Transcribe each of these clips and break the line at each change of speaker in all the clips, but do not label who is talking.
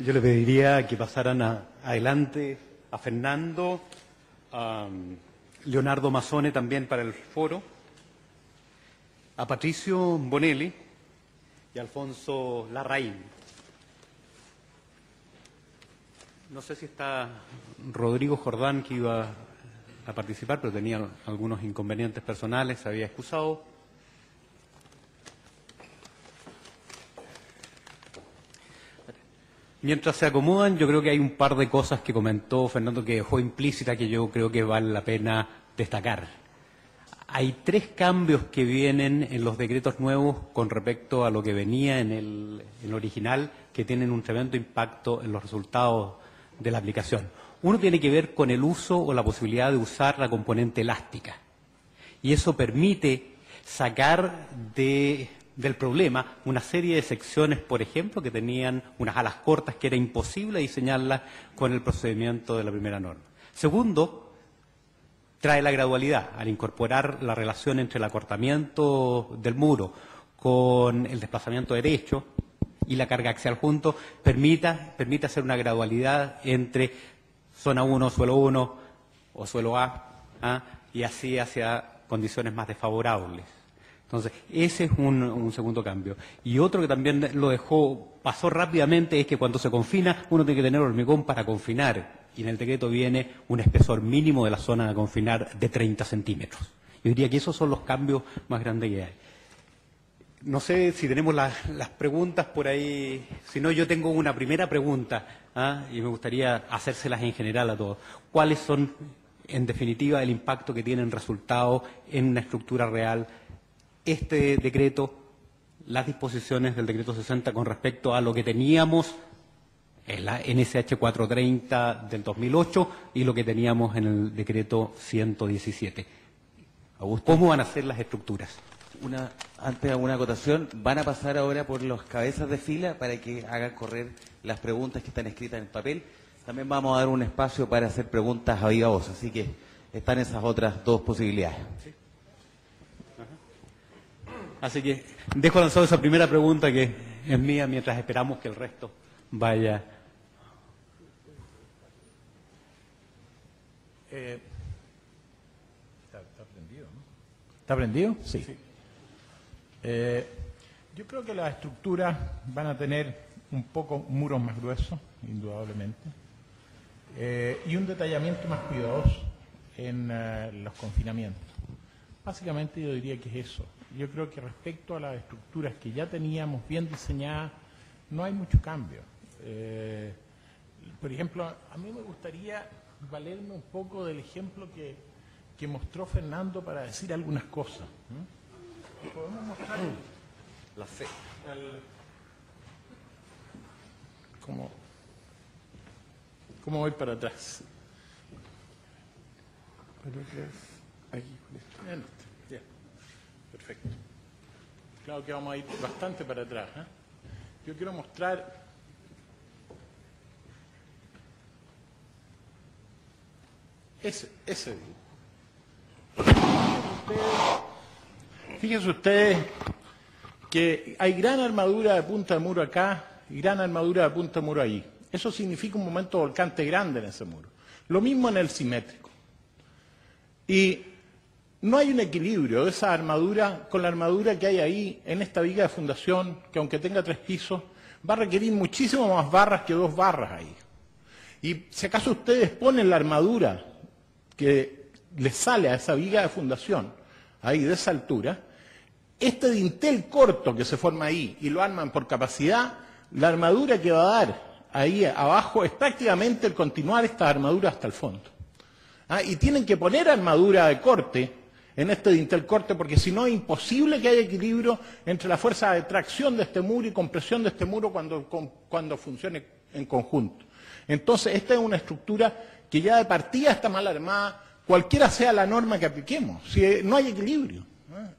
Yo le pediría que pasaran adelante a Fernando, a Leonardo Mazzone también para el foro, a Patricio Bonelli y a Alfonso Larraín. No sé si está Rodrigo Jordán, que iba a participar, pero tenía algunos inconvenientes personales, se había excusado. Mientras se acomodan, yo creo que hay un par de cosas que comentó Fernando que dejó implícita que yo creo que vale la pena destacar. Hay 3 cambios que vienen en los decretos nuevos con respecto a lo que venía en el original, que tienen un tremendo impacto en los resultados de la aplicación. Uno tiene que ver con el uso o la posibilidad de usar la componente elástica. Y eso permite sacar del problema una serie de secciones, por ejemplo, que tenían unas alas cortas que era imposible diseñarlas con el procedimiento de la primera norma. Segundo, trae la gradualidad al incorporar la relación entre el acortamiento del muro con el desplazamiento derecho y la carga axial juntos, permite hacer una gradualidad entre zona 1, suelo 1 o suelo A, y así hacia condiciones más desfavorables. Entonces, ese es un segundo cambio. Y otro que también pasó rápidamente, es que cuando se confina, uno tiene que tener hormigón para confinar. Y en el decreto viene un espesor mínimo de la zona a confinar de 30 centímetros. Yo diría que esos son los cambios más grandes que hay. No sé si tenemos las preguntas por ahí. Si no, yo tengo una primera pregunta, y me gustaría hacérselas en general a todos. ¿Cuáles son, en definitiva, el impacto que tienen resultado en una estructura real este decreto, las disposiciones del decreto 60 con respecto a lo que teníamos en la NSH 430 del 2008 y lo que teníamos en el decreto 117? ¿Cómo van a ser las estructuras?
Antes de alguna acotación, van a pasar ahora por las cabezas de fila para que hagan correr las preguntas que están escritas en el papel. También vamos a dar un espacio para hacer preguntas a viva voz, así que están esas otras 2 posibilidades.
Sí. Así que dejo lanzada esa primera pregunta que es mía mientras esperamos que el resto vaya.
¿Está prendido, no? ¿Está prendido? Sí. Yo creo que las estructuras van a tener un poco muros más gruesos, indudablemente, y un detallamiento más cuidadoso en los confinamientos. Básicamente yo diría que es eso. Yo creo que respecto a las estructuras que ya teníamos bien diseñadas, no hay mucho cambio. Por ejemplo, a mí me gustaría valerme un poco del ejemplo que mostró Fernando para decir algunas cosas. ¿Podemos mostrar
La fe.
¿Cómo voy para atrás?
Aquí.
Ya. Perfecto. Claro que vamos a ir bastante para atrás. Yo quiero mostrar ese dibujo. Fíjense ustedes que hay gran armadura de punta de muro acá y gran armadura de punta de muro allí. Eso significa un momento volcante grande en ese muro. Lo mismo en el simétrico. Y no hay un equilibrio de esa armadura con la armadura que hay ahí en esta viga de fundación, que aunque tenga 3 pisos, va a requerir muchísimo más barras que 2 barras ahí. Y si acaso ustedes ponen la armadura que les sale a esa viga de fundación, ahí de esa altura, este dintel corto que se forma ahí y lo arman por capacidad, la armadura que va a dar ahí abajo es prácticamente el continuar esta armadura hasta el fondo. Y tienen que poner armadura de corte en este dintel corte, porque si no es imposible que haya equilibrio entre la fuerza de tracción de este muro y compresión de este muro cuando funcione en conjunto. Entonces, esta es una estructura que ya de partida está mal armada, cualquiera sea la norma que apliquemos, si no hay equilibrio.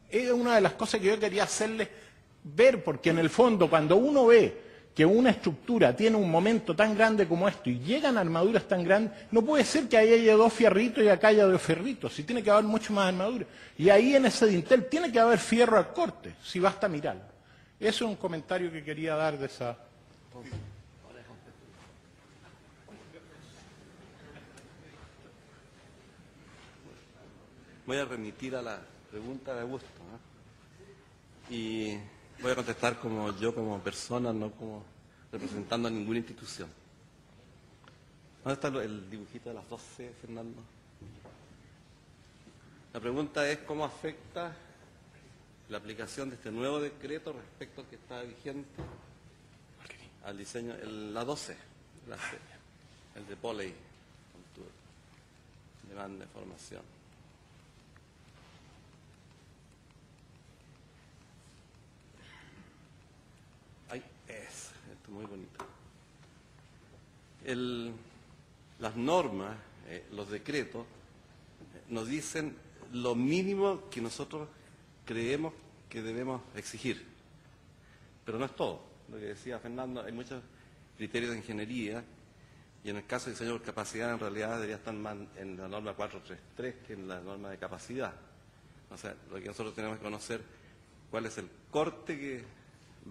Es una de las cosas que yo quería hacerles ver, porque en el fondo, cuando uno ve que una estructura tiene un momento tan grande como esto y llegan armaduras tan grandes, no puede ser que ahí haya 2 fierritos y acá haya 2 fierritos, si tiene que haber mucho más armadura. Y ahí en ese dintel tiene que haber fierro al corte, si basta mirarlo. Eso es un comentario que quería dar de esa...
voy a remitir a la pregunta de Augusto, ¿no? Y voy a contestar como persona, no como representando a ninguna institución. ¿Dónde está el dibujito de las 12, Fernando? La pregunta es cómo afecta la aplicación de este nuevo decreto respecto al que está vigente al diseño, la 12, la C, el de Poley, demanda de formación. Ay, esto es muy bonito. Las normas, los decretos, nos dicen lo mínimo que nosotros creemos que debemos exigir. Pero no es todo. Lo que decía Fernando, hay muchos criterios de ingeniería y en el caso de diseño por capacidad en realidad debería estar más en la norma 433 que en la norma de capacidad. O sea, lo que nosotros tenemos que conocer cuál es el corte que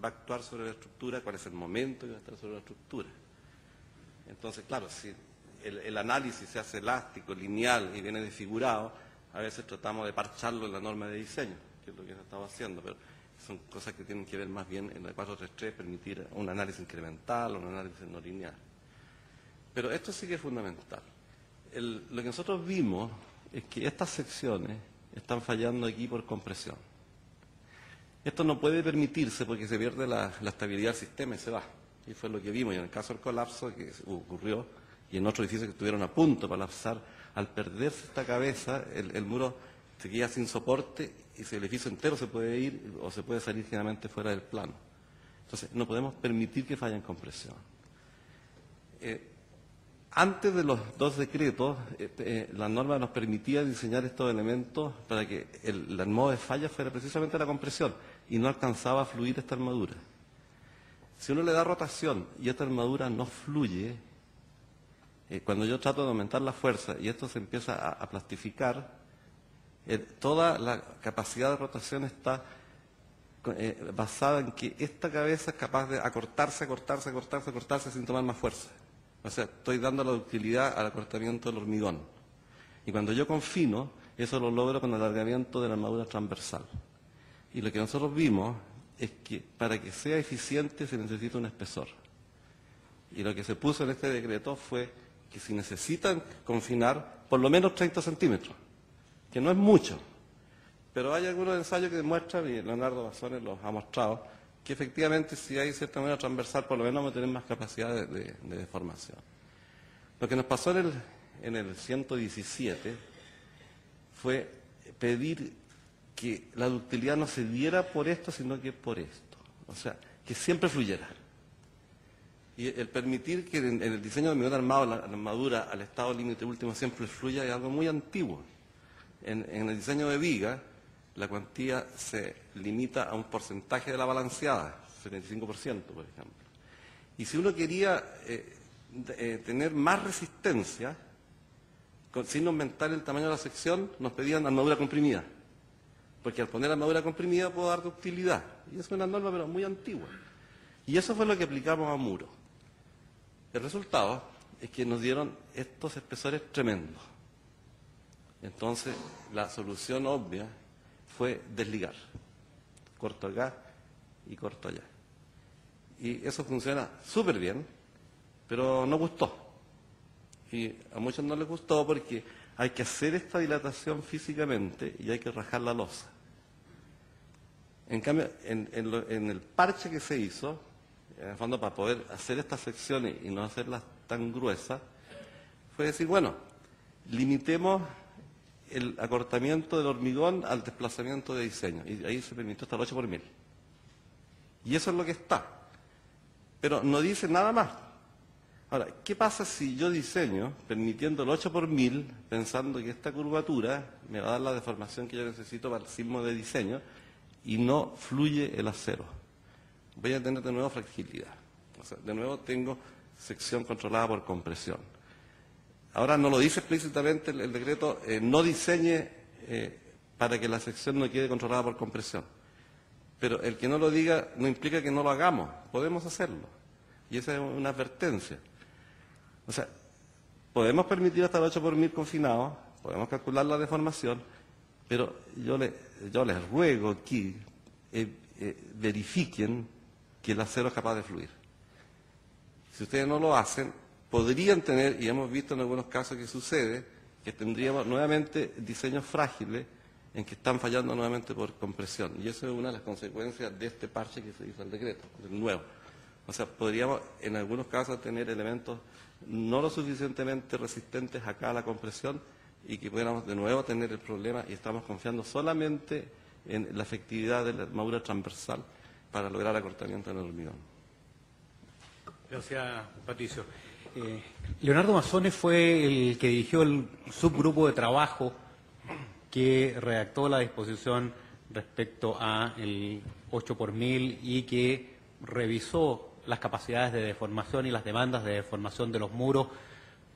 va a actuar sobre la estructura, cuál es el momento que va a estar sobre la estructura. Entonces, claro, si el análisis se hace elástico, lineal y viene desfigurado, a veces tratamos de parcharlo en la norma de diseño, que es lo que se estaba haciendo, pero son cosas que tienen que ver más bien en la 433, permitir un análisis incremental o un análisis no lineal. Pero esto sí que es fundamental. Lo que nosotros vimos es que estas secciones están fallando aquí por compresión. Esto no puede permitirse porque se pierde la estabilidad del sistema y se va. Y fue lo que vimos. Y en el caso del colapso que ocurrió, y en otros edificios que estuvieron a punto de colapsar, al perderse esta cabeza, el muro se queda sin soporte y si el edificio entero se puede ir o se puede salir generalmente fuera del plano. Entonces, no podemos permitir que falle en compresión. Antes de los dos decretos, la norma nos permitía diseñar estos elementos para que el modo de falla fuera precisamente la compresión y no alcanzaba a fluir esta armadura. Si uno le da rotación y esta armadura no fluye, cuando yo trato de aumentar la fuerza y esto se empieza a plastificar, toda la capacidad de rotación está basada en que esta cabeza es capaz de acortarse sin tomar más fuerza. O sea, estoy dando la ductilidad al acortamiento del hormigón. Y cuando yo confino, eso lo logro con el alargamiento de la armadura transversal. Y lo que nosotros vimos es que para que sea eficiente se necesita un espesor. Y lo que se puso en este decreto fue que si necesitan confinar, por lo menos 30 centímetros, que no es mucho. Pero hay algunos ensayos que demuestran, y Leonardo Basones los ha mostrado, que efectivamente si hay cierta manera transversal, por lo menos vamos a tener más capacidad de deformación. Lo que nos pasó en el 117 fue pedir que la ductilidad no se diera por esto, sino que por esto. O sea, que siempre fluyera. Y el permitir que en el diseño de hormigón armado la armadura al estado límite último siempre fluya es algo muy antiguo. En el diseño de viga, la cuantía se limita a un porcentaje de la balanceada, 75%, por ejemplo. Y si uno quería tener más resistencia, sin aumentar el tamaño de la sección, nos pedían armadura comprimida. Porque al poner armadura comprimida puedo dar ductilidad. Y es una norma pero muy antigua. Y eso fue lo que aplicamos a muro. El resultado es que nos dieron estos espesores tremendos. Entonces, la solución obvia fue desligar. Corto acá y corto allá. Y eso funciona súper bien, pero no gustó. Y a muchos no les gustó porque hay que hacer esta dilatación físicamente y hay que rajar la losa. En cambio, en el parche que se hizo, en el fondo para poder hacer estas secciones y no hacerlas tan gruesas, fue decir, bueno, limitemos el acortamiento del hormigón al desplazamiento de diseño. Y ahí se permitió hasta el 8 por 1000. Y eso es lo que está. Pero no dice nada más. Ahora, ¿qué pasa si yo diseño permitiendo el 8 por 1000, pensando que esta curvatura me va a dar la deformación que yo necesito para el sismo de diseño y no fluye el acero? Voy a tener de nuevo fragilidad. O sea, de nuevo tengo sección controlada por compresión. Ahora no lo dice explícitamente el decreto, no diseñe para que la sección no quede controlada por compresión. Pero el que no lo diga no implica que no lo hagamos, podemos hacerlo. Y esa es una advertencia. O sea, podemos permitir hasta el 8 por 1000 confinado, podemos calcular la deformación, Pero yo les ruego aquí, verifiquen que el acero es capaz de fluir. Si ustedes no lo hacen, podrían tener, y hemos visto en algunos casos que sucede, que tendríamos nuevamente diseños frágiles en que están fallando nuevamente por compresión. Y eso es una de las consecuencias de este parche que se hizo al decreto, el nuevo. O sea, podríamos en algunos casos tener elementos no lo suficientemente resistentes acá a la compresión y que pudiéramos de nuevo tener el problema, y estamos confiando solamente en la efectividad de la armadura transversal para lograr acortamiento en el hormigón.
Gracias, Patricio. Leonardo Mazzone fue el que dirigió el subgrupo de trabajo que redactó la disposición respecto a el 8 por 1000 y que revisó las capacidades de deformación y las demandas de deformación de los muros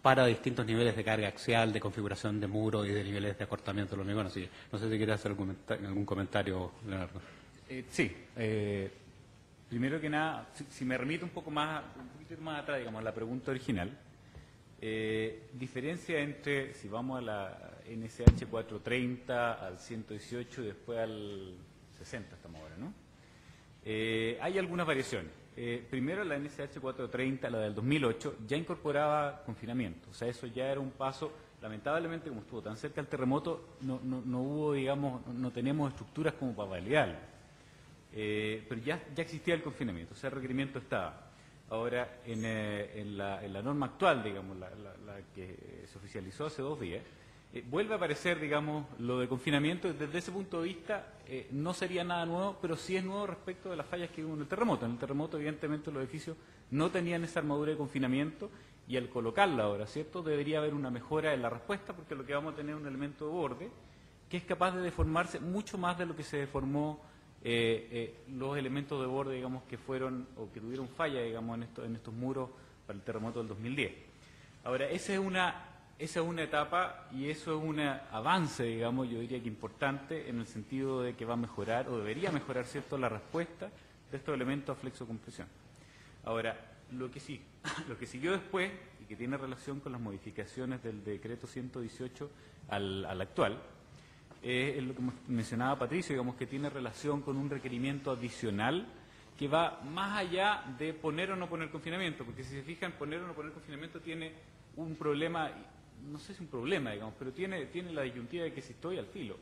para distintos niveles de carga axial, de configuración de muros y de niveles de acortamiento de los hormigón. Así que no sé si quiere hacer algún comentario, Leonardo.
Sí. Primero que nada, si me remito un poquito más atrás, digamos, a la pregunta original, diferencia entre, si vamos a la NSH 430, al 118 y después al 60 estamos ahora, ¿no? Hay algunas variaciones. Primero, la NSH 430, la del 2008, ya incorporaba confinamiento. O sea, eso ya era un paso. Lamentablemente, como estuvo tan cerca el terremoto, no hubo, digamos, no tenemos estructuras como para validarlo. Pero ya existía el confinamiento, o sea, el requerimiento estaba. Ahora, en la norma actual, digamos, la que se oficializó hace 2 días, vuelve a aparecer, digamos, lo de confinamiento. Desde ese punto de vista, no sería nada nuevo, pero sí es nuevo respecto de las fallas que hubo en el terremoto. En el terremoto, evidentemente, los edificios no tenían esa armadura de confinamiento, y al colocarla ahora, ¿cierto?, debería haber una mejora en la respuesta, porque lo que vamos a tener es un elemento de borde que es capaz de deformarse mucho más de lo que se deformó los elementos de borde, digamos, que fueron o que tuvieron falla, digamos, en estos muros para el terremoto del 2010. Ahora, esa es una etapa y eso es un avance, digamos, yo diría que importante, en el sentido de que va a mejorar o debería mejorar, ¿cierto?, la respuesta de estos elementos a flexocompresión. Ahora, lo que siguió después, y que tiene relación con las modificaciones del decreto 118 al actual, es lo que mencionaba Patricio, digamos, que tiene relación con un requerimiento adicional que va más allá de poner o no poner confinamiento, porque si se fijan, poner o no poner confinamiento tiene un problema, no sé si un problema, digamos, pero tiene la disyuntiva de que si estoy al filo,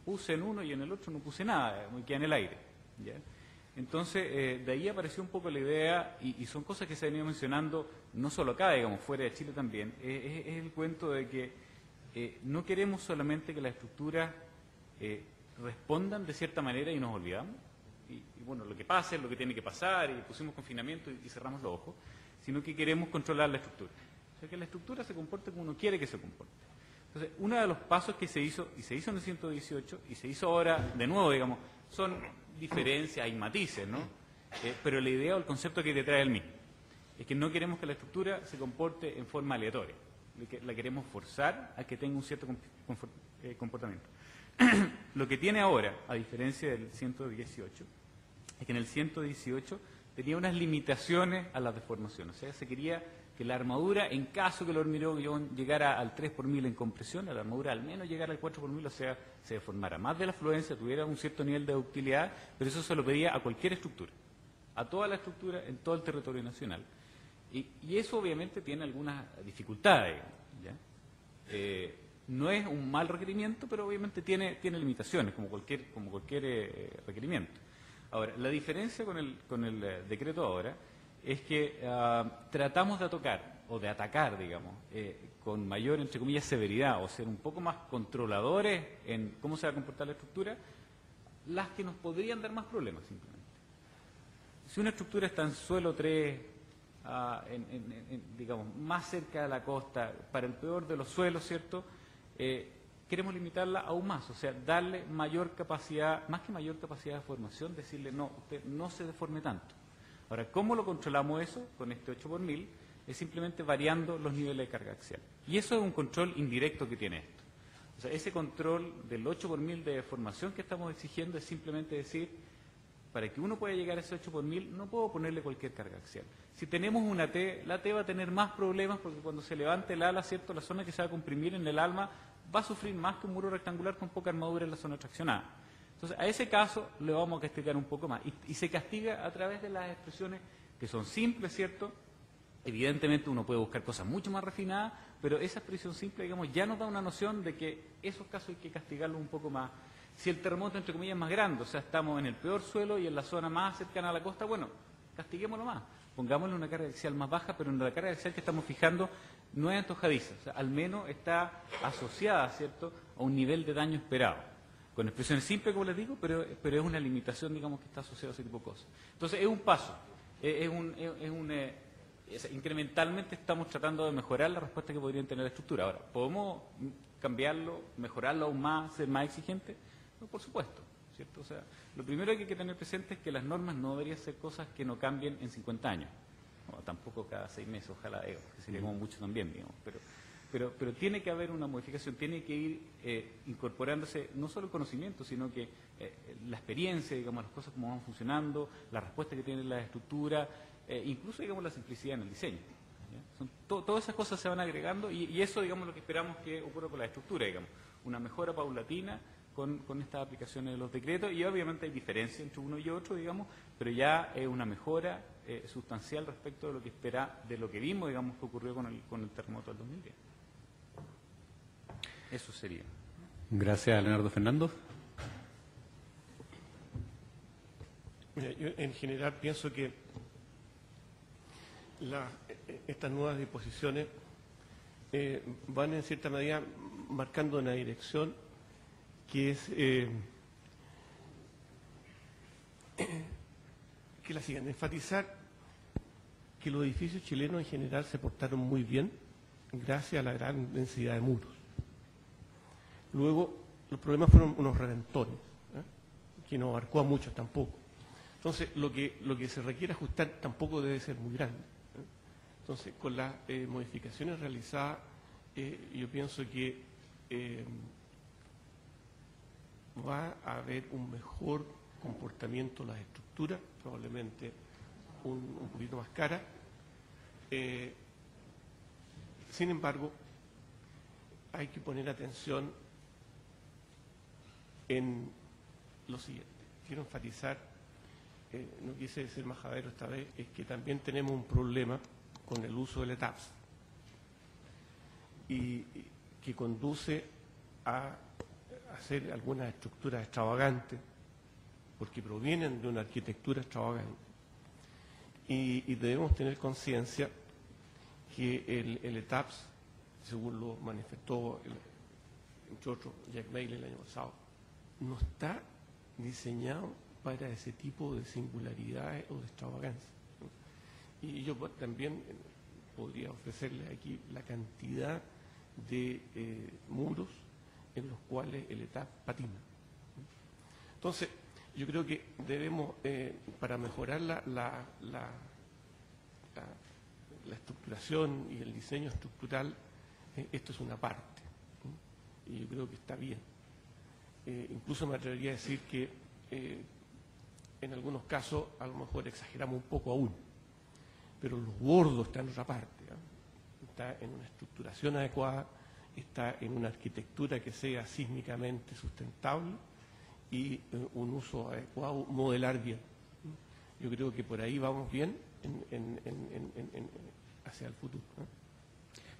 puse en uno y en el otro no puse nada, me queda en el aire, ¿ya? Entonces, de ahí apareció un poco la idea, y son cosas que se han ido mencionando, no solo acá, digamos, fuera de Chile también, es el cuento de que no queremos solamente que las estructuras respondan de cierta manera y nos olvidamos, y bueno, lo que pase es lo que tiene que pasar, y pusimos confinamiento y cerramos los ojos, sino que queremos controlar la estructura. O sea, que la estructura se comporte como uno quiere que se comporte. Entonces, uno de los pasos que se hizo, y se hizo en el 118, y se hizo ahora de nuevo, digamos, son diferencias y matices, ¿no? Pero la idea o el concepto que detrás es el mismo. Es que no queremos que la estructura se comporte en forma aleatoria. La queremos forzar a que tenga un cierto comportamiento. Lo que tiene ahora, a diferencia del 118, es que en el 118 tenía unas limitaciones a las deformaciones. O sea, se quería que la armadura, en caso que el hormigón llegara al 3 por 1000 en compresión, la armadura al menos llegara al 4 por 1000, o sea, se deformara más de la afluencia, tuviera un cierto nivel de ductilidad, pero eso se lo pedía a cualquier estructura, a toda la estructura en todo el territorio nacional. Y eso obviamente tiene algunas dificultades, ¿ya? No es un mal requerimiento, pero obviamente tiene limitaciones, como cualquier requerimiento. Ahora, la diferencia con el decreto ahora es que tratamos de atacar, digamos, con mayor, entre comillas, severidad, o ser un poco más controladores en cómo se va a comportar la estructura, las que nos podrían dar más problemas, simplemente. Si una estructura está en suelo 3, digamos, más cerca de la costa, para el peor de los suelos, ¿cierto?, queremos limitarla aún más, o sea, darle mayor capacidad, más que mayor capacidad de formación, decirle, no, usted no se deforme tanto. Ahora, ¿cómo lo controlamos eso con este 8 por 1000? Es simplemente variando los niveles de carga axial. Y eso es un control indirecto que tiene esto. O sea, ese control del 8 por 1000 de deformación que estamos exigiendo es simplemente decir, para que uno pueda llegar a ese 8 por 1000, no puedo ponerle cualquier carga axial. Si tenemos una T, la T va a tener más problemas porque cuando se levante el ala, ¿cierto?, la zona que se va a comprimir en el alma va a sufrir más que un muro rectangular con poca armadura en la zona traccionada. Entonces, a ese caso le vamos a castigar un poco más. Y se castiga a través de las expresiones que son simples, ¿cierto? Evidentemente uno puede buscar cosas mucho más refinadas, pero esa expresión simple, digamos, ya nos da una noción de que esos casos hay que castigarlos un poco más. Si el terremoto, entre comillas, es más grande, o sea, estamos en el peor suelo y en la zona más cercana a la costa, bueno, castiguémoslo más. Pongámosle una carga axial más baja, pero en la carga axial que estamos fijando no es antojadiza, o sea, al menos está asociada, ¿cierto?, a un nivel de daño esperado. Con expresiones simples, como les digo, pero es una limitación, digamos, que está asociada a ese tipo de cosas. Entonces, es un paso, incrementalmente estamos tratando de mejorar la respuesta que podrían tener la estructura. Ahora, ¿podemos cambiarlo, mejorarlo aún más, ser más exigentes? No, por supuesto, ¿cierto? O sea, lo primero que hay que tener presente es que las normas no deberían ser cosas que no cambien en 50 años. No, tampoco cada 6 meses, ojalá, que sería como mucho también, digamos. Pero tiene que haber una modificación, tiene que ir incorporándose no solo el conocimiento, sino que la experiencia, digamos, las cosas como van funcionando, la respuesta que tienen las estructuras, incluso, digamos, la simplicidad en el diseño. Todas esas cosas se van agregando y eso, digamos, lo que esperamos que ocurra con la estructura, digamos, una mejora paulatina con estas aplicaciones de los decretos, y obviamente hay diferencia entre uno y otro, digamos, pero ya es una mejora sustancial respecto de lo que de lo que vimos, digamos, que ocurrió con el terremoto del 2010. Eso sería.
Gracias, Leonardo. Fernando.
Mira, yo en general pienso que estas nuevas disposiciones van en cierta medida marcando una dirección que es que la siguiente: enfatizar que los edificios chilenos en general se portaron muy bien gracias a la gran densidad de muros. Luego, los problemas fueron unos reventones, que no abarcó a muchos tampoco. Entonces, lo que se requiere ajustar tampoco debe ser muy grande. Entonces, con las modificaciones realizadas, yo pienso que va a haber un mejor comportamiento de las estructuras, probablemente un poquito más cara. Sin embargo, hay que poner atención en lo siguiente. Quiero enfatizar, no quise ser majadero esta vez, es que también tenemos un problema con el uso del ETAPS y que conduce a hacer algunas estructuras extravagantes porque provienen de una arquitectura extravagante, y debemos tener conciencia que el ETAPS, según lo manifestó entre otros Jack Bailey el año pasado, no está diseñado para ese tipo de singularidades o de extravagancia. Y yo también podría ofrecerles aquí la cantidad de muros en los cuales el ETAPS patina. Entonces, yo creo que debemos, para mejorar la estructuración y el diseño estructural, esto es una parte, y yo creo que está bien. Incluso me atrevería a decir que en algunos casos a lo mejor exageramos un poco aún, pero los bordos están en otra parte, está en una estructuración adecuada, está en una arquitectura que sea sísmicamente sustentable y un uso adecuado, modelar bien. Yo creo que por ahí vamos bien hacia el futuro.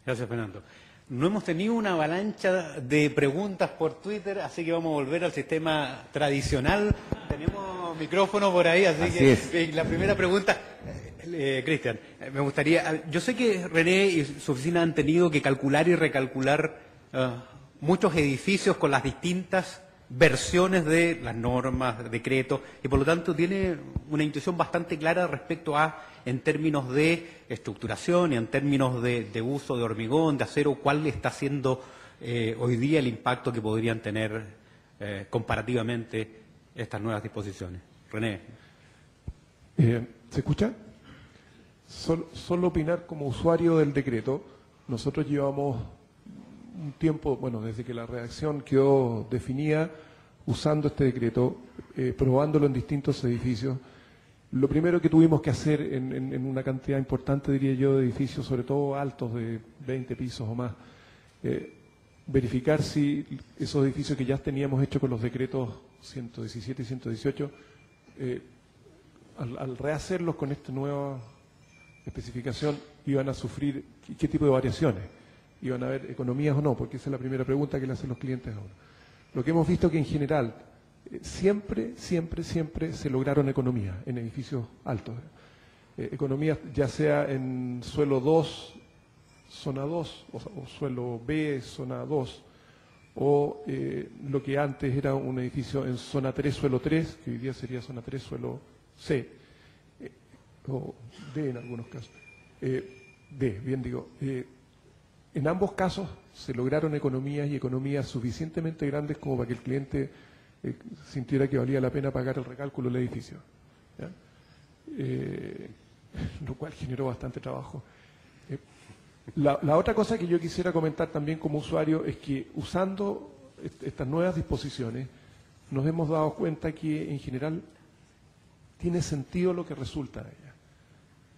Gracias, Fernando. No hemos tenido una avalancha de preguntas por Twitter, así que vamos a volver al sistema tradicional. Tenemos micrófono por ahí, así que la primera pregunta, Cristian, me gustaría, yo sé que René y su oficina han tenido que calcular y recalcular muchos edificios con las distintas versiones de las normas, decretos, y por lo tanto tiene una intuición bastante clara respecto a, en términos de estructuración y en términos de uso de hormigón, de acero, cuál está siendo hoy día el impacto que podrían tener comparativamente estas nuevas disposiciones. René.
¿Se escucha? Solo opinar como usuario del decreto. Nosotros llevamos un tiempo, bueno, desde que la redacción quedó definida, usando este decreto, probándolo en distintos edificios. Lo primero que tuvimos que hacer en una cantidad importante, diría yo, de edificios, sobre todo altos de 20 pisos o más, verificar si esos edificios que ya teníamos hechos con los decretos 117 y 118, al rehacerlos con esta nueva especificación, iban a sufrir qué tipo de variaciones, iban a haber economías o no, porque esa es la primera pregunta que le hacen los clientes ahora. Lo que hemos visto que en general siempre se lograron economías en edificios altos. Economías ya sea en suelo 2, zona 2, o suelo B, zona 2, o lo que antes era un edificio en zona 3, suelo 3, que hoy día sería zona 3, suelo C, o D en algunos casos. D, bien digo. En ambos casos se lograron economías y economías suficientemente grandes como para que el cliente sintiera que valía la pena pagar el recálculo del edificio, ¿ya? Lo cual generó bastante trabajo. La otra cosa que yo quisiera comentar también como usuario es que usando estas nuevas disposiciones nos hemos dado cuenta que en general tiene sentido lo que resulta de ellas.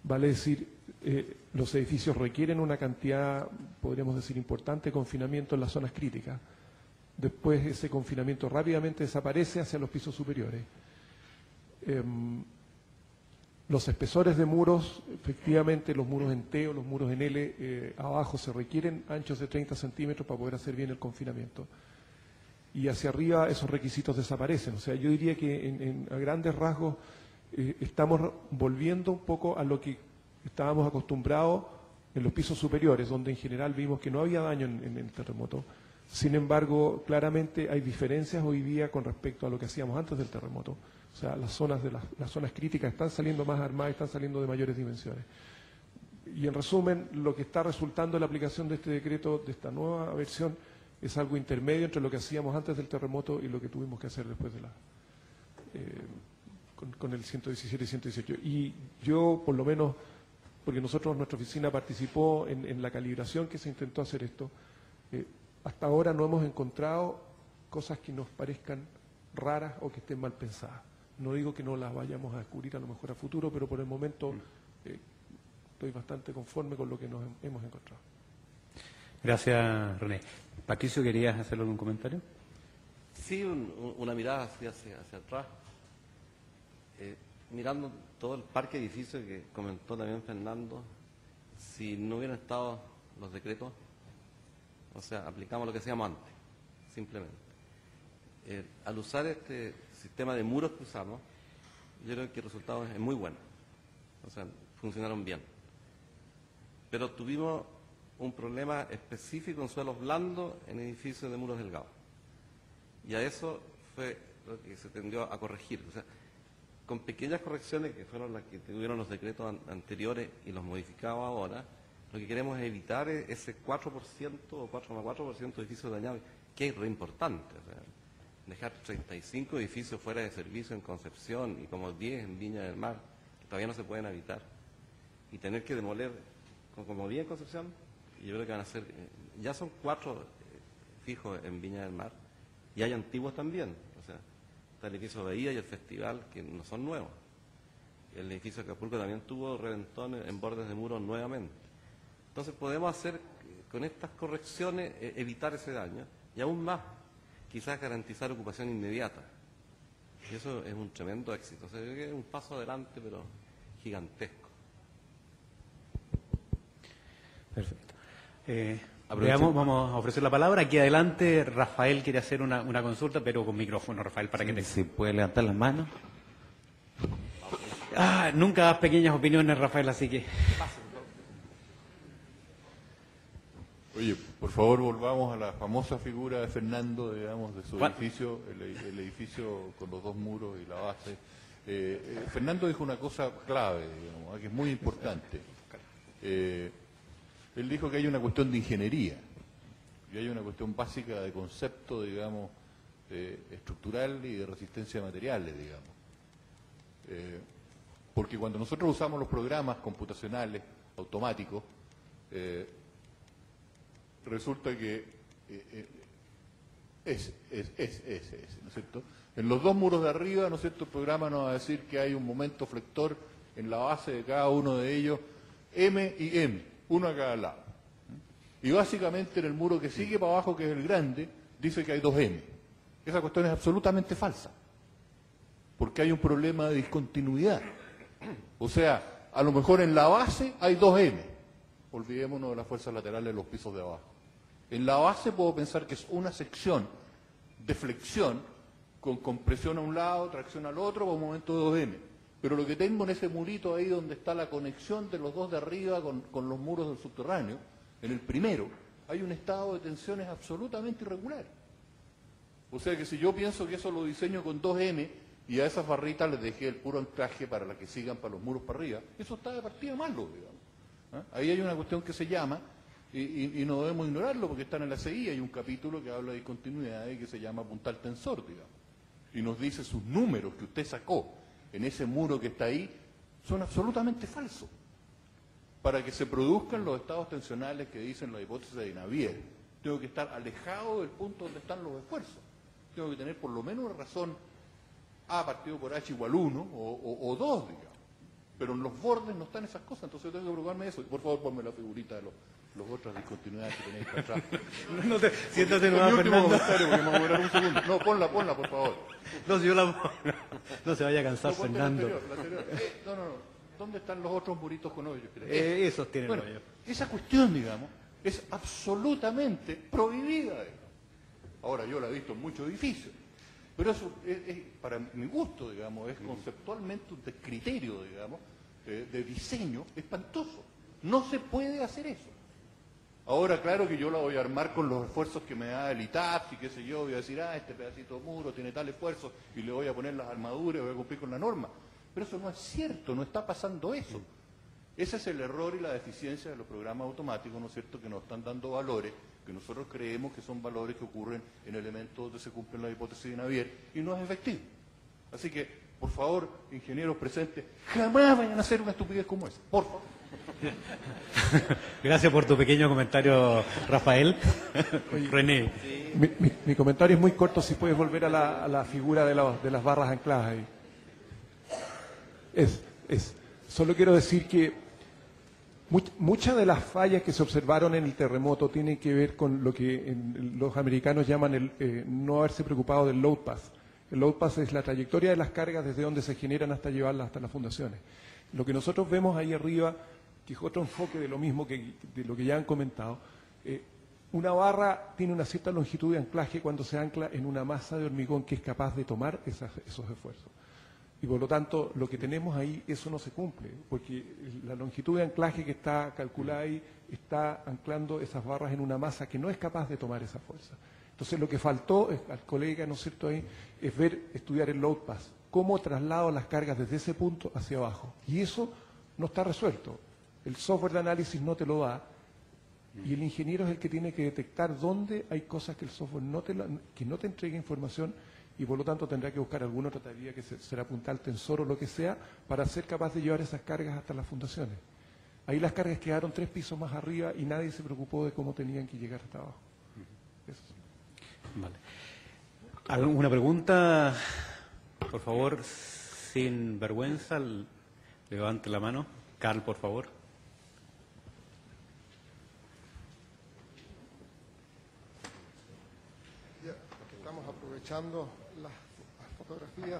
Vale decir, los edificios requieren una cantidad, podríamos decir, importante de confinamiento en las zonas críticas. Después ese confinamiento rápidamente desaparece hacia los pisos superiores. Los espesores de muros, efectivamente los muros en T o los muros en L abajo se requieren anchos de 30 centímetros para poder hacer bien el confinamiento. Y hacia arriba esos requisitos desaparecen. O sea, yo diría que a grandes rasgos estamos volviendo un poco a lo que estábamos acostumbrados en los pisos superiores, donde en general vimos que no había daño en el terremoto. Sin embargo, claramente hay diferencias hoy día con respecto a lo que hacíamos antes del terremoto. O sea, las zonas críticas están saliendo más armadas, están saliendo de mayores dimensiones. Y en resumen, lo que está resultando en la aplicación de este decreto, de esta nueva versión, es algo intermedio entre lo que hacíamos antes del terremoto y lo que tuvimos que hacer después de con el 117 y 118. Y yo, por lo menos, porque nuestra oficina participó en la calibración que se intentó hacer esto, hasta ahora no hemos encontrado cosas que nos parezcan raras o que estén mal pensadas. No digo que no las vayamos a descubrir a lo mejor a futuro, pero por el momento estoy bastante conforme con lo que nos hemos encontrado.
Gracias, René. Patricio, ¿querías hacer algún comentario?
Sí, una mirada hacia atrás. Mirando todo el parque de edificios que comentó también Fernando, si no hubieran estado los decretos, o sea, aplicamos lo que hacíamos antes, simplemente. Al usar este sistema de muros que usamos, yo creo que el resultado es muy bueno. O sea, funcionaron bien. Pero tuvimos un problema específico en suelos blandos en edificios de muros delgados. Y a eso fue lo que se tendió a corregir. O sea, con pequeñas correcciones que fueron las que tuvieron los decretos anteriores y los modificados ahora, lo que queremos es evitar ese 4% o 4,4% de edificios dañados, que es re importante. O sea, dejar 35 edificios fuera de servicio en Concepción y como 10 en Viña del Mar, que todavía no se pueden habitar, y tener que demoler, como 10 en Concepción, y yo creo que van a ser, ya son 4 fijos en Viña del Mar, y hay antiguos también. O sea, está el edificio Bahía y el Festival, que no son nuevos. El edificio de Acapulco también tuvo reventones en bordes de muros nuevamente. Entonces podemos hacer, con estas correcciones, evitar ese daño, y aún más, quizás garantizar ocupación inmediata. Y eso es un tremendo éxito. O sea, yo creo que es un paso adelante, pero gigantesco.
Perfecto. Veamos, vamos a ofrecer la palabra. Aquí adelante Rafael quiere hacer una consulta, pero con micrófono, Rafael, para que te...
¿Se puede levantar las manos?
Nunca das pequeñas opiniones, Rafael, así que...
Oye, por favor volvamos a la famosa figura de Fernando, digamos, de su edificio, el edificio con los dos muros y la base. Fernando dijo una cosa clave, digamos, que es muy importante. Él dijo que hay una cuestión de ingeniería y hay una cuestión básica de concepto, digamos, estructural y de resistencia de materiales, digamos. Porque cuando nosotros usamos los programas computacionales automáticos, resulta que ¿no es cierto? En los dos muros de arriba, ¿no es cierto?, el programa nos va a decir que hay un momento flector en la base de cada uno de ellos, M y M, uno a cada lado. Y básicamente en el muro que sigue para abajo, que es el grande, dice que hay 2M. Esa cuestión es absolutamente falsa, porque hay un problema de discontinuidad. O sea, a lo mejor en la base hay 2M. Olvidémonos de las fuerzas laterales de los pisos de abajo. En la base puedo pensar que es una sección de flexión con compresión a un lado, tracción al otro, con un momento de 2M. Pero lo que tengo en ese murito ahí donde está la conexión de los dos de arriba con los muros del subterráneo, en el primero, hay un estado de tensiones absolutamente irregular. O sea que si yo pienso que eso lo diseño con 2M y a esas barritas les dejé el puro anclaje para las que sigan para los muros para arriba, eso está de partida malo, digamos. ¿Ah? Ahí hay una cuestión que se llama, y no debemos ignorarlo porque está en la CI, hay un capítulo que habla de discontinuidad y que se llama puntal tensor, digamos. Y nos dice sus números que usted sacó en ese muro que está ahí son absolutamente falsos. Para que se produzcan los estados tensionales que dicen la hipótesis de Navier, tengo que estar alejado del punto donde están los esfuerzos. Tengo que tener por lo menos una razón A partido por H igual 1 o 2, digamos. Pero en los bordes no están esas cosas, entonces yo tengo que preocuparme de eso. Y por favor, ponme la figurita de los otras discontinuidades que tenéis para atrás.
Siéntate
Mi
nueva,
último
Fernando.
comentario, porque me voy a demorar un segundo. No, ponla, por favor.
No, si yo no se vaya a cansar,
No, ponte
Fernando.
la anterior. No. ¿Dónde están los otros muritos con hoyos?
Esos tienen
Bueno,
hoyos.
esa cuestión, digamos, es absolutamente prohibida. Digamos. Ahora, yo la he visto en muchos edificios, pero eso es, para mi gusto, digamos, es conceptualmente un descriterio, digamos, de diseño espantoso. No se puede hacer eso. Ahora, claro que yo la voy a armar con los esfuerzos que me da el ITAPS y qué sé yo, voy a decir, este pedacito de muro tiene tal esfuerzo y le voy a poner las armaduras y voy a cumplir con la norma. Pero eso no es cierto, no está pasando eso. Ese es el error y la deficiencia de los programas automáticos, ¿no es cierto?, que nos están dando valores que nosotros creemos que son valores que ocurren en elementos donde se cumplen las hipótesis de Navier y no es efectivo. Así que, por favor, ingenieros presentes, jamás vayan a hacer una estupidez como esa, por favor.
Gracias por tu pequeño comentario, Rafael. René.
Mi comentario es muy corto, si puedes volver a la figura de las barras ancladas ahí. Solo quiero decir que muchas de las fallas que se observaron en el terremoto tienen que ver con lo que los americanos llaman el no haberse preocupado del load path. El load path es la trayectoria de las cargas desde donde se generan hasta llevarlas hasta las fundaciones. Lo que nosotros vemos ahí arriba, que es otro enfoque de lo mismo de lo que ya han comentado, una barra tiene una cierta longitud de anclaje cuando se ancla en una masa de hormigón que es capaz de tomar esos esfuerzos. Y por lo tanto, lo que tenemos ahí, eso no se cumple, porque la longitud de anclaje que está calculada ahí está anclando esas barras en una masa que no es capaz de tomar esa fuerza. Entonces, lo que faltó al colega, ¿no es cierto?, ahí, es estudiar el load path, cómo traslado las cargas desde ese punto hacia abajo. Y eso no está resuelto. El software de análisis no te lo da, y el ingeniero es el que tiene que detectar dónde hay cosas que el software que no te entrega información, y por lo tanto tendrá que buscar alguna otra tarea que será puntal tensor o lo que sea para ser capaz de llevar esas cargas hasta las fundaciones. Ahí las cargas quedaron 3 pisos más arriba y nadie se preocupó de cómo tenían que llegar hasta abajo. Eso sí.
Vale. ¿Alguna pregunta? Por favor, sin vergüenza, levante la mano. Carl, por favor.
Estamos aprovechando las fotografías,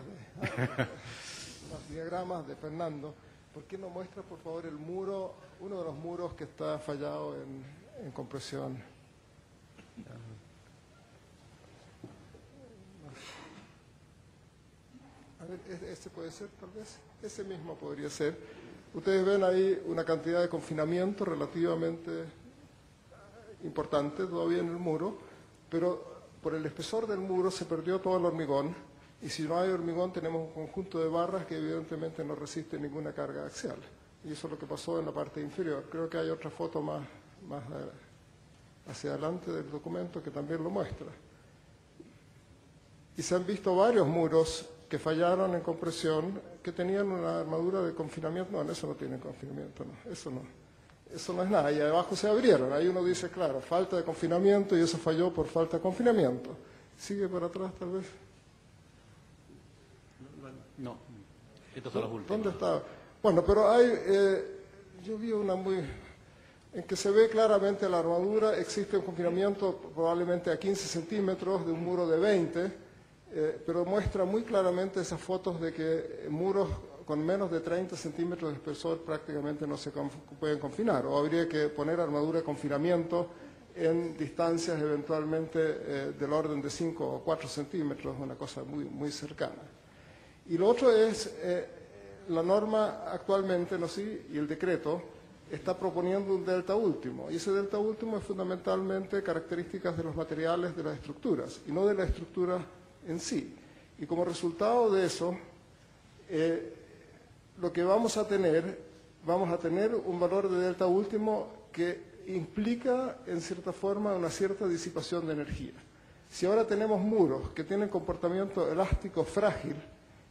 los diagramas de Fernando. ¿Por qué no muestra, por favor, el muro, uno de los muros que está fallado en compresión? A ver, este puede ser, tal vez. Ese mismo podría ser. Ustedes ven ahí una cantidad de confinamiento relativamente importante todavía en el muro, pero por el espesor del muro se perdió todo el hormigón, y si no hay hormigón tenemos un conjunto de barras que evidentemente no resisten ninguna carga axial. Y eso es lo que pasó en la parte inferior. Creo que hay otra foto más hacia adelante del documento que también lo muestra. Y se han visto varios muros que fallaron en compresión, que tenían una armadura de confinamiento. No, eso no tiene confinamiento, no, eso no. Eso no es nada, y abajo se abrieron. Ahí uno dice, claro, falta de confinamiento y eso falló por falta de confinamiento. ¿Sigue para atrás, tal vez?
No, estos son los últimos.
¿Dónde está? Bueno, pero hay, yo vi una en que se ve claramente la armadura, existe un confinamiento probablemente a 15 centímetros de un muro de 20, pero muestra muy claramente esas fotos de que muros con menos de 30 centímetros de espesor prácticamente no se pueden confinar, o habría que poner armadura de confinamiento en distancias eventualmente del orden de 5 o 4 centímetros, una cosa muy, muy cercana. Y lo otro es, la norma actualmente, ¿no? Sí, y el decreto está proponiendo un delta último, y ese delta último es fundamentalmente características de los materiales de las estructuras, y no de la estructura en sí. Y como resultado de eso, lo que vamos a tener un valor de delta último que implica, en cierta forma, una cierta disipación de energía. Si ahora tenemos muros que tienen comportamiento elástico frágil,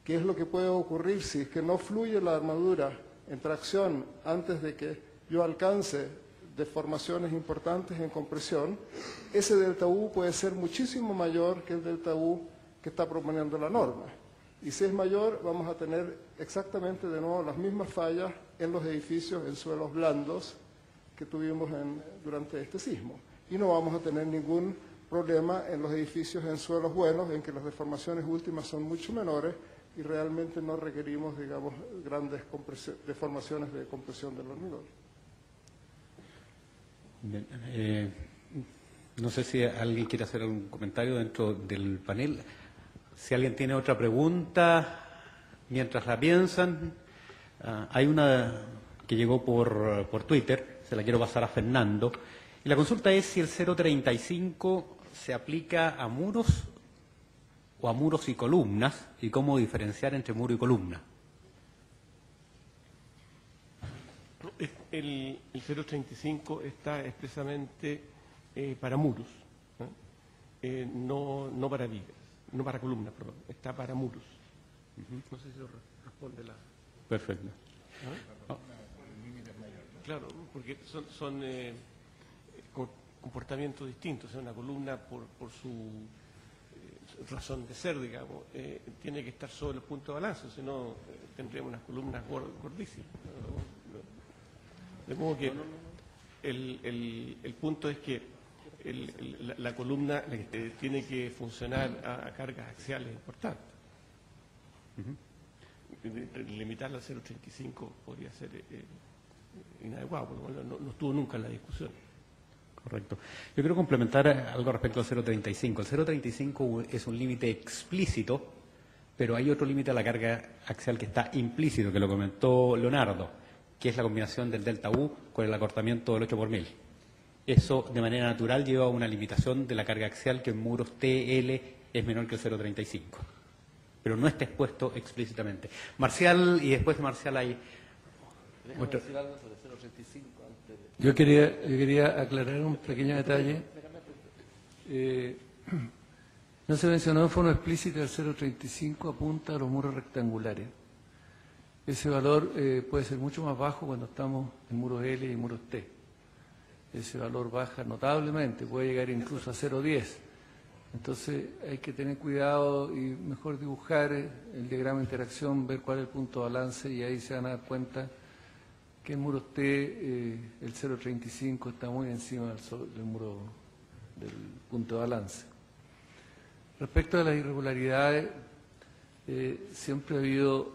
que es lo que puede ocurrir si es que no fluye la armadura en tracción antes de que yo alcance deformaciones importantes en compresión, ese delta U puede ser muchísimo mayor que el delta U que está proponiendo la norma. Y si es mayor, vamos a tener exactamente de nuevo las mismas fallas en los edificios en suelos blandos que tuvimos durante este sismo. Y no vamos a tener ningún problema en los edificios en suelos buenos, en que las deformaciones últimas son mucho menores y realmente no requerimos, digamos, grandes deformaciones de compresión del hormigón.
Bien, no sé si alguien quiere hacer algún comentario dentro del panel. Si alguien tiene otra pregunta, mientras la piensan, hay una que llegó por Twitter, se la quiero pasar a Fernando, y la consulta es si el 035 se aplica a muros o a muros y columnas, y cómo diferenciar entre muro y columna.
El 035 está expresamente para muros, no para vigas, no para columnas, perdón, está para muros. No sé si lo responde la...
Perfecto.
¿Ah? Claro, porque son comportamientos distintos. O sea, una columna, por su razón de ser, digamos, tiene que estar sobre el punto de balance, si no tendríamos unas columnas gordísimas. De modo que el punto es que la columna tiene que funcionar a cargas axiales importantes. Limitarla al 0,35 podría ser inadecuado, porque no estuvo nunca en la discusión.
Correcto. Yo quiero complementar algo respecto al 0,35. El 0,35 es un límite explícito, pero hay otro límite a la carga axial que está implícito, que lo comentó Leonardo, que es la combinación del delta U con el acortamiento del 8 por 1000. Eso de manera natural lleva a una limitación de la carga axial que en muros TL es menor que el 0,35. Pero no está expuesto explícitamente. Marcial, y después de Marcial hay...
Yo quería aclarar un pequeño detalle. No se mencionó de forma explícita el 0,35 apunta a los muros rectangulares. Ese valor puede ser mucho más bajo cuando estamos en muros L y muros T. Ese valor baja notablemente, puede llegar incluso a 0,10. Entonces hay que tener cuidado y mejor dibujar el diagrama de interacción, ver cuál es el punto de balance y ahí se van a dar cuenta que en muros T el 0,35 está muy encima del muro del punto de balance. Respecto a las irregularidades, siempre ha habido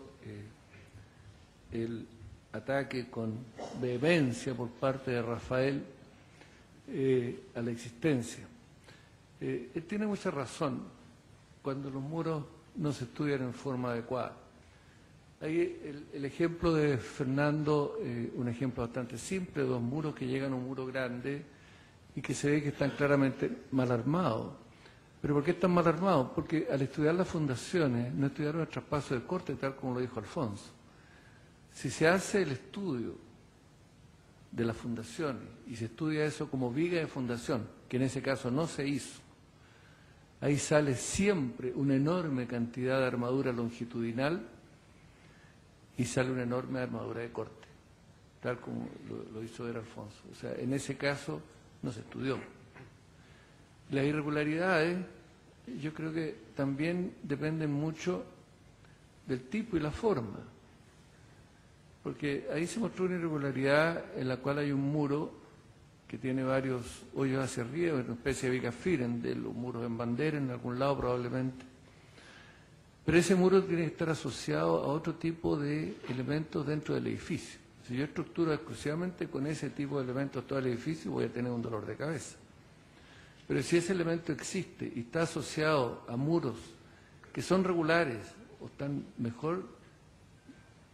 el ataque con vehemencia por parte de Rafael a la existencia. Él tiene mucha razón cuando los muros no se estudian en forma adecuada. Ahí el ejemplo de Fernando, un ejemplo bastante simple, dos muros que llegan a un muro grande y que se ve que están claramente mal armados. ¿Pero por qué están mal armados? Porque al estudiar las fundaciones no estudiaron el traspaso de corte, tal como lo dijo Alfonso. Si se hace el estudio de las fundaciones y se estudia eso como viga de fundación, que en ese caso no se hizo, ahí sale siempre una enorme cantidad de armadura longitudinal y sale una enorme armadura de corte, tal como lo hizo ver Alfonso. O sea, en ese caso no se estudió. Las irregularidades, yo creo que también dependen mucho del tipo y la forma, porque ahí se mostró una irregularidad en la cual hay un muro que tiene varios hoyos hacia arriba, una especie de bicafiren de los muros en bandera, en algún lado probablemente. Pero ese muro tiene que estar asociado a otro tipo de elementos dentro del edificio. Si yo estructuro exclusivamente con ese tipo de elementos todo el edificio, voy a tener un dolor de cabeza. Pero si ese elemento existe y está asociado a muros que son regulares o están mejor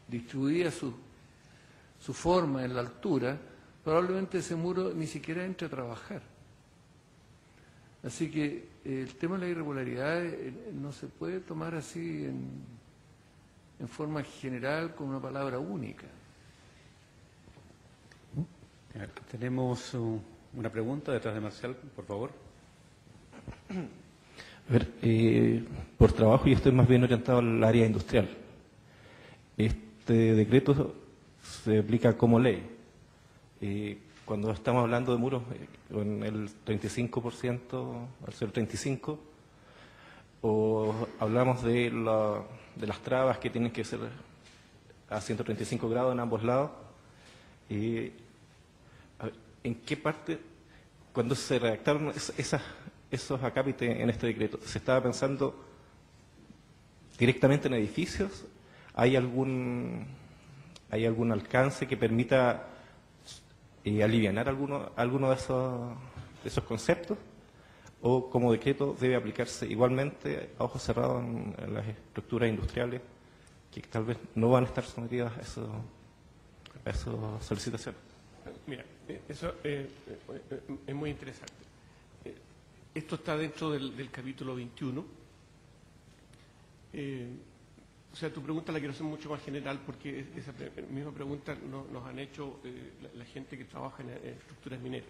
distribuida su forma en la altura, probablemente ese muro ni siquiera entre a trabajar. Así que el tema de la irregularidad no se puede tomar así en forma general con una palabra única.
Tenemos una pregunta detrás de Marcial, por favor.
A ver, por trabajo yo estoy más bien orientado al área industrial. Este decreto se aplica como ley. Cuando estamos hablando de muros con el 35%, al 0,35%, o hablamos de las trabas que tienen que ser a 135 grados en ambos lados, ¿en qué parte, cuando se redactaron esos acápites en este decreto, se estaba pensando directamente en edificios? ¿Hay algún alcance que permita alivianar alguno de esos conceptos? ¿O como decreto debe aplicarse igualmente a ojos cerrados en las estructuras industriales que tal vez no van a estar sometidas a esas solicitaciones?
Mira, eso es muy interesante. Esto está dentro del capítulo 21. O sea, tu pregunta la quiero hacer mucho más general porque esa misma pregunta nos han hecho la gente que trabaja en estructuras mineras.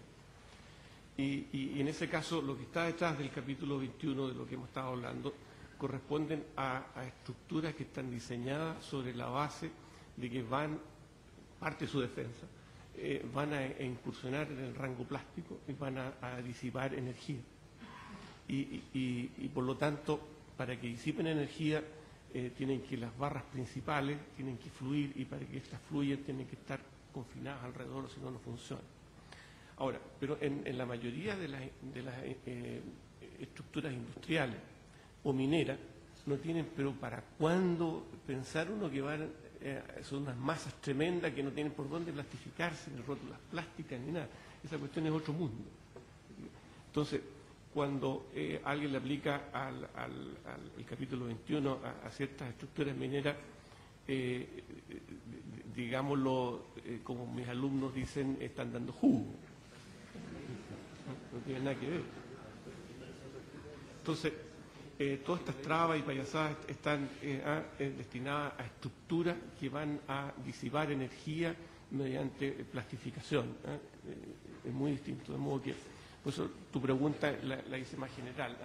Y en ese caso, lo que está detrás del capítulo 21 de lo que hemos estado hablando corresponden a estructuras que están diseñadas sobre la base de que parte de su defensa, van a incursionar en el rango plástico y van a disipar energía. Y por lo tanto, para que disipen energía, tienen que las barras principales tienen que fluir, y para que estas fluyan tienen que estar confinadas alrededor, si no, no funciona. Ahora, pero en la mayoría de las estructuras industriales o mineras no tienen, pero ¿para cuándo pensar uno que son unas masas tremendas que no tienen por dónde plastificarse, ni rótulas plásticas, ni nada? Esa cuestión es otro mundo. Entonces, cuando alguien le aplica el capítulo 21 a ciertas estructuras mineras, digámoslo, como mis alumnos dicen, están dando jugo. No tiene nada que ver. Entonces, todas estas trabas y payasadas están destinadas a estructuras que van a disipar energía mediante plastificación. Es muy distinto, de modo que, por eso tu pregunta la hice más general.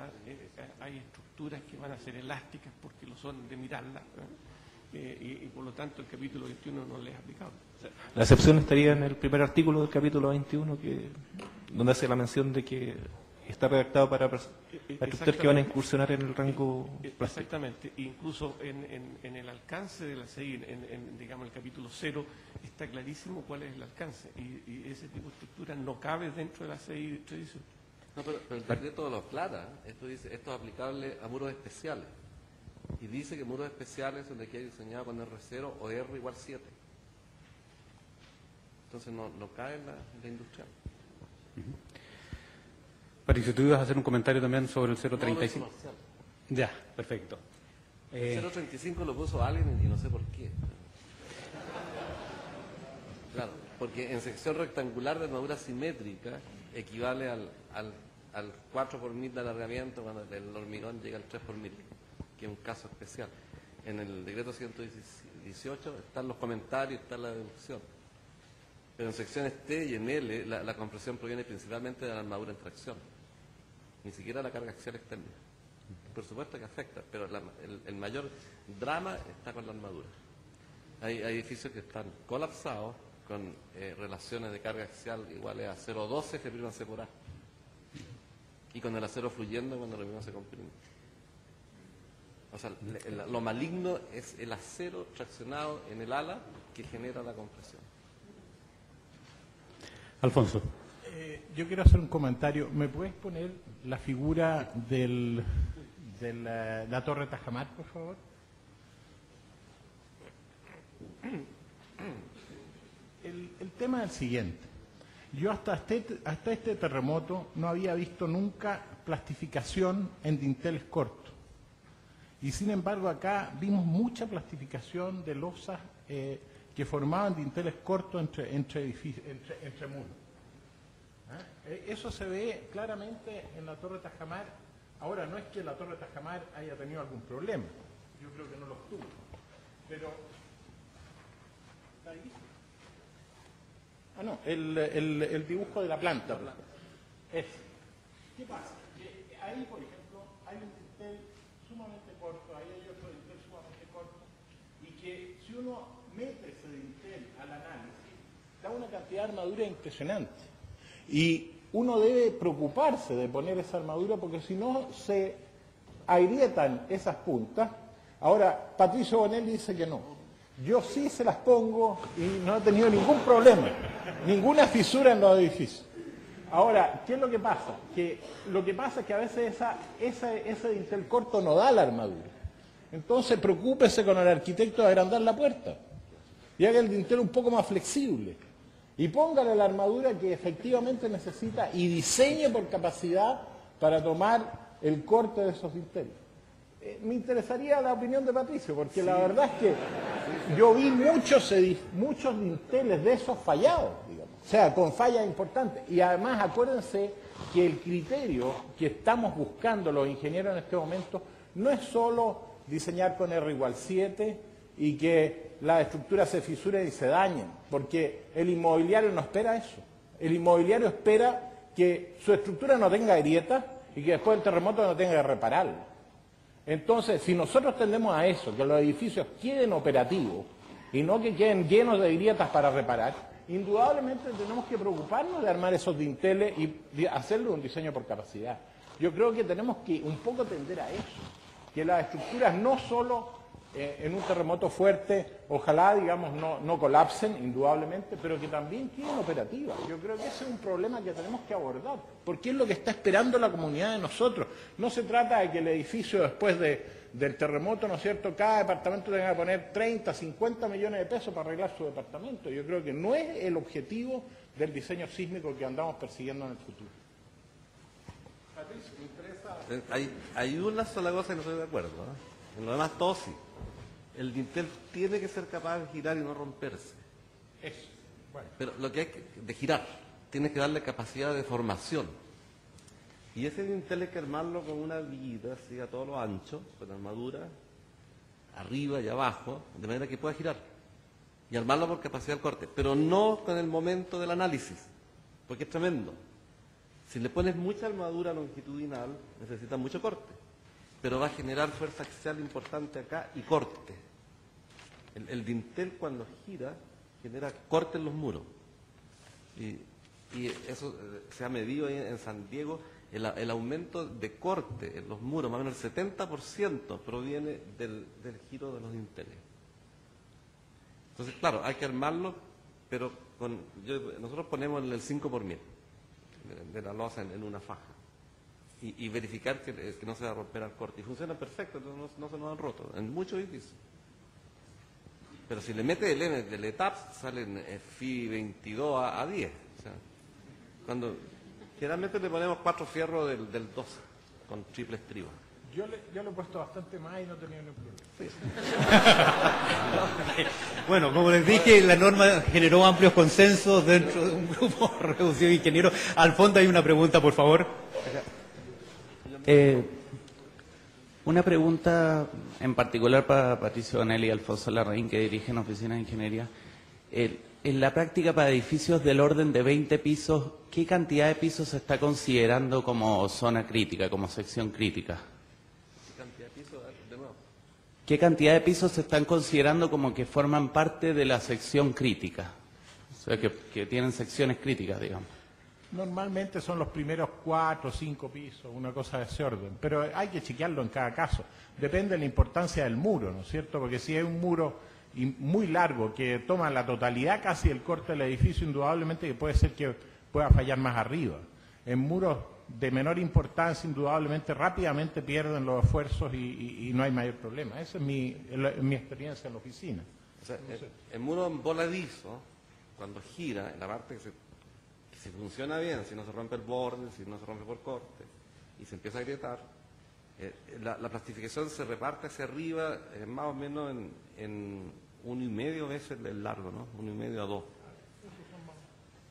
Hay estructuras que van a ser elásticas porque lo son de mirarlas, y por lo tanto el capítulo 21 no les es aplicable.
La excepción estaría en el primer artículo del capítulo 21, donde hace la mención de que está redactado para estructuras que van a incursionar en el rango plástico.
Exactamente. Incluso en el alcance de la CEI, digamos, el capítulo 0, está clarísimo cuál es el alcance. Y ese tipo de estructura no cabe dentro de la CEI tradicional.
No, pero el decreto lo aclara. Esto dice, esto es aplicable a muros especiales. Y dice que muros especiales son de que hay diseñado con R0 o R igual 7. Entonces no cae en la industrial.
Patricio, tú ibas a hacer un comentario también sobre el 0,35.
No,
ya, perfecto.
El 0,35 lo puso alguien y no sé por qué. Claro, porque en sección rectangular de armadura simétrica equivale al 4 por mil de alargamiento cuando el hormigón llega al 3 por mil, que es un caso especial. En el decreto 118 están los comentarios, está la deducción. Pero en secciones T y en L la compresión proviene principalmente de la armadura en tracción, ni siquiera la carga axial externa. Por supuesto que afecta, pero el mayor drama está con la armadura. Hay edificios que están colapsados con relaciones de carga axial iguales a 0,12 que priman C por A, y con el acero fluyendo cuando el hormigón se comprime. O sea, lo maligno es el acero traccionado en el ala que genera la compresión.
Alfonso.
Yo quiero hacer un comentario. ¿Me puedes poner la figura de la Torre Tajamar, por favor? El tema es el siguiente. Yo hasta este terremoto no había visto nunca plastificación en dinteles cortos. Y sin embargo acá vimos mucha plastificación de losas que formaban dinteles cortos entre muros. Eso se ve claramente en la Torre Tajamar. Ahora, no es que la Torre Tajamar haya tenido algún problema. Yo creo que no los tuvo. Pero... ¿está ahí? Ah, no, el dibujo de la planta. Ese. ¿Qué pasa? Que ahí, por ejemplo, hay un dintel sumamente corto, ahí hay otro dintel sumamente corto, y que si uno mete ese dintel al análisis, da una cantidad de armadura impresionante. Y uno debe preocuparse de poner esa armadura porque si no se agrietan esas puntas. Ahora, Patricio Bonelli dice que no. Yo sí se las pongo y no he tenido ningún problema, ninguna fisura en los edificios. Ahora, ¿qué es lo que pasa? Lo que pasa es que a veces ese dintel corto no da la armadura. Entonces, preocúpese con el arquitecto de agrandar la puerta y haga el dintel un poco más flexible. Y póngale la armadura que efectivamente necesita y diseñe por capacidad para tomar el corte de esos dinteles. Me interesaría la opinión de Patricio, porque la verdad es que yo vi muchos dinteles de esos fallados, digamos, o sea, con fallas importantes. Y además acuérdense que el criterio que estamos buscando los ingenieros en este momento no es solo diseñar con R=7 y que las estructuras se fisuren y se dañen, porque el inmobiliario no espera eso. El inmobiliario espera que su estructura no tenga grietas y que después del terremoto no tenga que repararla. Entonces, si nosotros tendemos a eso, que los edificios queden operativos y no que queden llenos de grietas para reparar, indudablemente tenemos que preocuparnos de armar esos dinteles y hacerle un diseño por capacidad. Yo creo que tenemos que un poco tender a eso, que las estructuras no solo en un terremoto fuerte, ojalá, digamos, no colapsen, indudablemente, pero que también queden operativas. Yo creo que ese es un problema que tenemos que abordar, porque es lo que está esperando la comunidad de nosotros. No se trata de que el edificio después del terremoto, ¿no es cierto?, cada departamento tenga que poner 30, 50 millones de pesos para arreglar su departamento. Yo creo que no es el objetivo del diseño sísmico que andamos persiguiendo en el futuro. Patricio, ¿me interesa?
Hay una sola cosa que no estoy de acuerdo, ¿eh? En lo demás todo sí. El dintel tiene que ser capaz de girar y no romperse.
Eso. Bueno.
Pero lo que hay de girar, tienes que darle capacidad de formación. Y ese dintel hay que armarlo con una viguita, así a todo lo ancho, con armadura, arriba y abajo, de manera que pueda girar. Y armarlo por capacidad de corte, pero no con el momento del análisis, porque es tremendo. Si le pones mucha armadura longitudinal, necesita mucho corte, pero va a generar fuerza axial importante acá y corte. El dintel cuando gira genera corte en los muros. Y eso se ha medido en San Diego, el aumento de corte en los muros, más o menos el 70% proviene del giro de los dinteles. Entonces, claro, hay que armarlo, pero nosotros ponemos el 5 por 1000 de la losa en una faja. Y verificar que no se va a romper al corte. Y funciona perfecto, entonces no se nos han roto, en muchos edificios. Pero si le mete el ETAP, salen FI 22 a 10. O sea, generalmente le ponemos 4 fierros del 12, con triple estribo.
Yo le he puesto bastante más y no he tenido ningún problema.
Bueno, como les dije, la norma generó amplios consensos dentro de un grupo reducido de ingenieros. Al fondo hay una pregunta, por favor.
Una pregunta en particular para Patricio Bonelli y Alfonso Larraín, que dirigen oficinas de ingeniería. En la práctica para edificios del orden de 20 pisos, ¿qué cantidad de pisos se está considerando como zona crítica, como sección crítica?
¿Qué cantidad de pisos? De nuevo.
¿Qué cantidad de pisos se están considerando como que forman parte de la sección crítica? O sea, que tienen secciones críticas, digamos.
Normalmente son los primeros 4 o 5 pisos, una cosa de ese orden, pero hay que chequearlo en cada caso. Depende de la importancia del muro, ¿no es cierto? Porque si hay un muro muy largo que toma la totalidad casi del corte del edificio, indudablemente que puede ser que pueda fallar más arriba. En muros de menor importancia, indudablemente, rápidamente pierden los esfuerzos y no hay mayor problema. Esa es mi experiencia en la oficina.
O sea, el muro voladizo, cuando gira, en la parte que se funciona bien, si no se rompe el borde, si no se rompe por corte, y se empieza a agrietar, la plastificación se reparte hacia arriba más o menos en 1,5 veces el largo, ¿no? 1,5 a 2.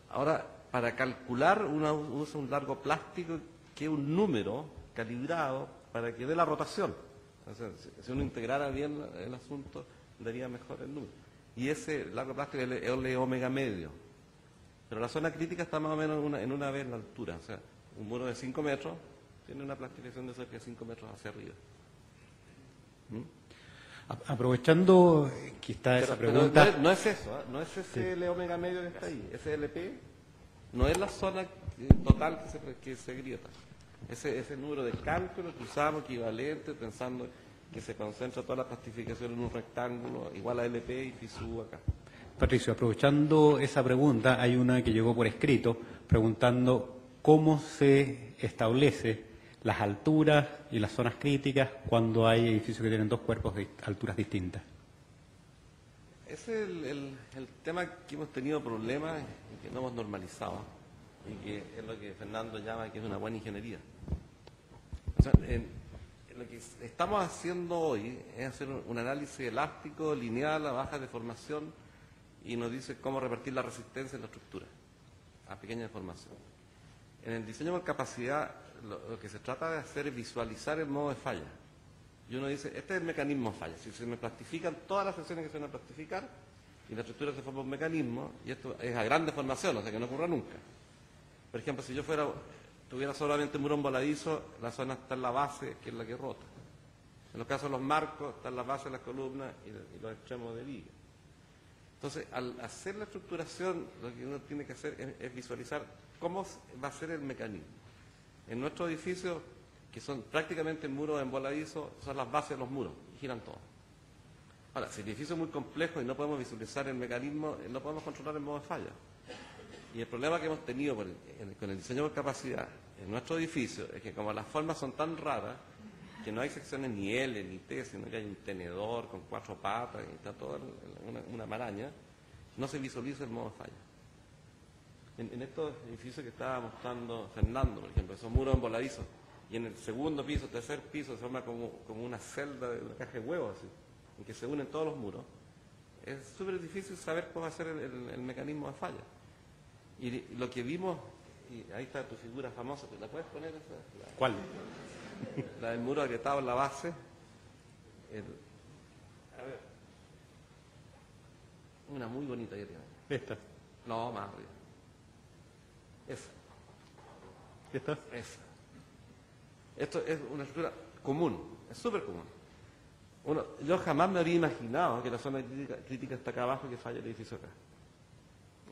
Ahora, para calcular uno usa un largo plástico que es un número calibrado para que dé la rotación. O sea, si uno integrara bien el asunto, daría mejor el número. Y ese largo plástico es el omega medio. Pero la zona crítica está más o menos en una vez la altura. O sea, un muro de 5 metros tiene una plastificación de cerca de 5 metros hacia arriba.
Aprovechando que está esa pregunta...
Pero no es eso, ¿eh? No es ese L omega medio que está ahí. Ese LP no es la zona total que se grieta. Ese número de cálculo que usamos equivalente pensando que se concentra toda la plastificación en un rectángulo igual a LP y FISU acá.
Patricio, aprovechando esa pregunta, hay una que llegó por escrito preguntando cómo se establece las alturas y las zonas críticas cuando hay edificios que tienen dos cuerpos de alturas distintas.
Ese es el tema que hemos tenido problemas y que no hemos normalizado, y que es lo que Fernando llama que es una buena ingeniería. O sea, lo que estamos haciendo hoy es hacer un análisis elástico, lineal, a baja deformación, y nos dice cómo repartir la resistencia en la estructura, a pequeña deformación. En el diseño con capacidad, lo que se trata de hacer es visualizar el modo de falla. Y uno dice, este es el mecanismo de falla. Si se me plastifican todas las secciones que se van a plastificar, y la estructura se forma un mecanismo, y esto es a gran deformación, o sea que no ocurra nunca. Por ejemplo, si yo tuviera solamente un muro voladizo, la zona está en la base, que es la que rota. En los casos de los marcos, está en la base de las columnas y los extremos de viga. Entonces, al hacer la estructuración, lo que uno tiene que hacer es visualizar cómo va a ser el mecanismo. En nuestro edificio, que son prácticamente muros en voladizo, son las bases de los muros, y giran todos. Ahora, si el edificio es muy complejo y no podemos visualizar el mecanismo, no podemos controlar el modo de falla. Y el problema que hemos tenido con el diseño por capacidad en nuestro edificio es que como las formas son tan raras, que no hay secciones ni L ni T, sino que hay un tenedor con 4 patas y está toda una maraña, no se visualiza el modo de falla. En estos edificios que estaba mostrando Fernando, por ejemplo, esos muros en voladizos, y en el segundo piso, tercer piso, se forma como una celda de una caja de huevos, así, en que se unen todos los muros. Es súper difícil saber cómo va a ser el mecanismo de falla. Y lo que vimos, y ahí está tu figura famosa, ¿te la puedes poner?
¿Cuál?
La del muro agrietado en la base. A ver. Una muy bonita que tiene.
¿Esta?
No, más arriba. Esa.
¿Esta?
Esa. Esto es una estructura común, es súper común. Yo jamás me habría imaginado que la zona crítica está acá abajo y que falla el edificio acá.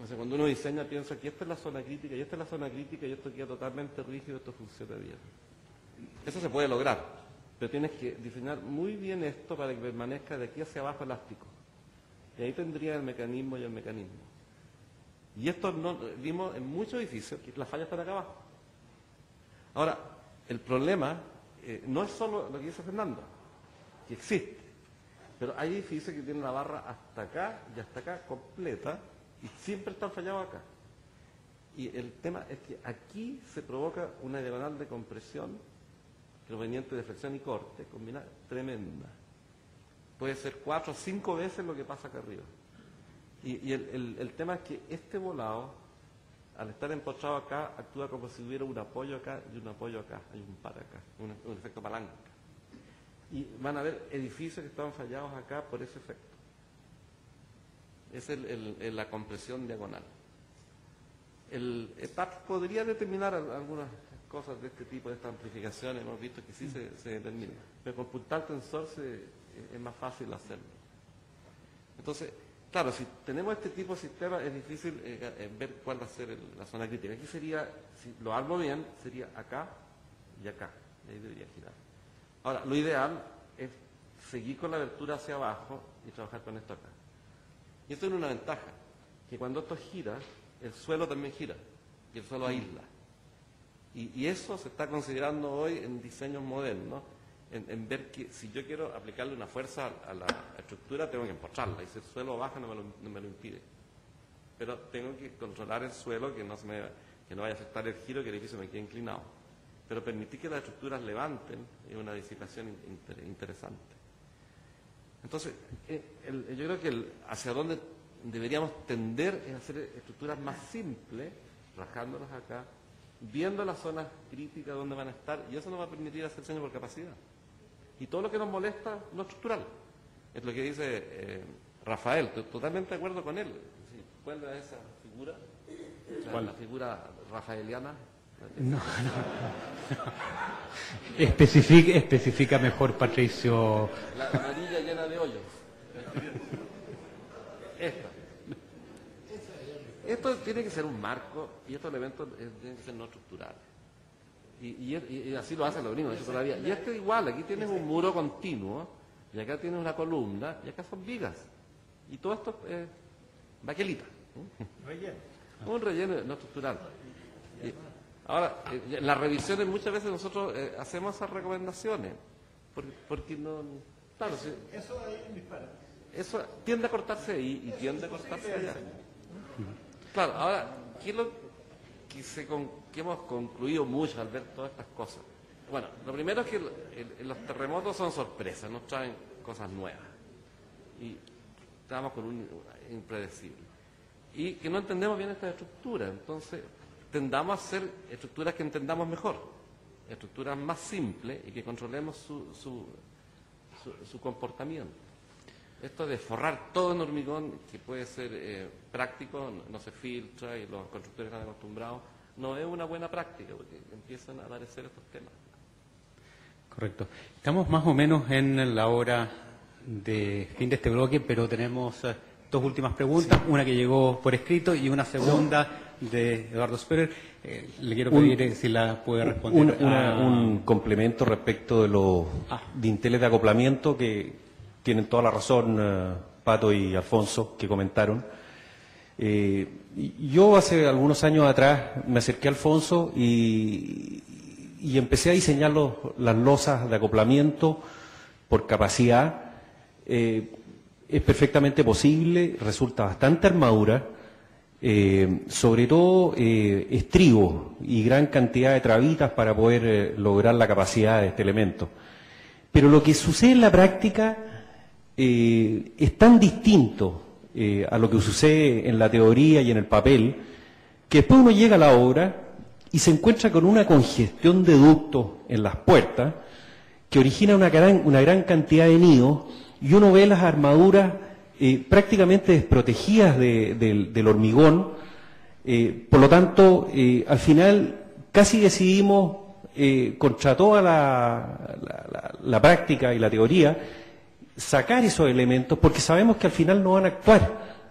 O sea, cuando uno diseña piensa que esta es la zona crítica y esta es la zona crítica y esto queda totalmente rígido, esto funciona bien. Eso se puede lograr, pero tienes que diseñar muy bien esto para que permanezca de aquí hacia abajo elástico. Y ahí tendría el mecanismo y el mecanismo. Y esto vimos en muchos edificios que las fallas están acá abajo. Ahora, el problema no es solo lo que dice Fernando, que existe, pero hay edificios que tienen la barra hasta acá y hasta acá completa y siempre están fallados acá. Y el tema es que aquí se provoca una diagonal de compresión proveniente de flexión y corte, combinada tremenda. Puede ser 4 o 5 veces lo que pasa acá arriba. Y el tema es que este volado, al estar empotrado acá, actúa como si hubiera un apoyo acá y un apoyo acá. Hay un par acá, un efecto palanca. Y van a haber edificios que están fallados acá por ese efecto. Es la compresión diagonal. El ETAP podría determinar algunas cosas de este tipo, de estas amplificaciones, hemos visto que sí se determina, pero con puntal tensor es más fácil hacerlo. Entonces, claro, si tenemos este tipo de sistema es difícil ver cuál va a ser la zona crítica. Aquí sería, si lo armo bien, sería acá y acá, y ahí debería girar. Ahora, lo ideal es seguir con la abertura hacia abajo y trabajar con esto acá. Y esto tiene una ventaja, que cuando esto gira, el suelo también gira. y el suelo aísla. Y eso se está considerando hoy en diseños modernos, en ver que si yo quiero aplicarle una fuerza a la estructura, tengo que empotrarla, y si el suelo baja no me lo impide. Pero tengo que controlar el suelo, que no vaya a afectar el giro, que el edificio me quede inclinado. Pero permitir que las estructuras levanten es una disipación interesante. Entonces, yo creo que hacia donde deberíamos tender es hacer estructuras más simples, rajándolas acá, viendo las zonas críticas donde van a estar, y eso nos va a permitir hacer diseño por capacidad. Y todo lo que nos molesta, no estructural. Es lo que dice Rafael, estoy totalmente de acuerdo con él. ¿Cuál era esa figura? La figura rafaeliana.
No. Especifica mejor, Patricio.
La amarilla llena de hoyos. Esto tiene que ser un marco, y estos elementos tienen que ser no estructurales. Y así lo hacen los gringos todavía. Y este igual, aquí tienes un muro continuo, y acá tienes una columna, y acá son vigas. Y todo esto es baquelita. Un relleno no estructural. Ahora, en las revisiones muchas veces nosotros hacemos esas recomendaciones, porque no... Claro, sí, eso tiende a cortarse ahí y tiende a cortarse allá. Claro, ahora, ¿qué es lo que hemos concluido mucho al ver todas estas cosas? Bueno, lo primero es que los terremotos son sorpresas, nos traen cosas nuevas. Y estamos con un impredecible. Y que no entendemos bien esta estructura, entonces tendamos a hacer estructuras que entendamos mejor, estructuras más simples y que controlemos su comportamiento. Esto de forrar todo en hormigón, que puede ser práctico, no se filtra y los constructores están acostumbrados, no es una buena práctica porque empiezan a aparecer estos temas.
Correcto. Estamos más o menos en la hora de fin de este bloque, pero tenemos dos últimas preguntas, una que llegó por escrito y una segunda de Eduardo Sperer. Le quiero pedir si la puede responder.
Un complemento respecto de los dinteles de acoplamiento, que tienen toda la razón Pato y Alfonso, que comentaron. Yo hace algunos años atrás me acerqué a Alfonso y empecé a diseñar las losas de acoplamiento por capacidad. Es perfectamente posible, resulta bastante armadura, sobre todo estribos y gran cantidad de trabitas para poder lograr la capacidad de este elemento. Pero lo que sucede en la práctica es tan distinto a lo que sucede en la teoría y en el papel, que después uno llega a la obra y se encuentra con una congestión de ductos en las puertas que origina una gran cantidad de nidos, y uno ve las armaduras prácticamente desprotegidas del hormigón. Por lo tanto, al final casi decidimos, contra toda la práctica y la teoría, sacar esos elementos, porque sabemos que al final no van a actuar.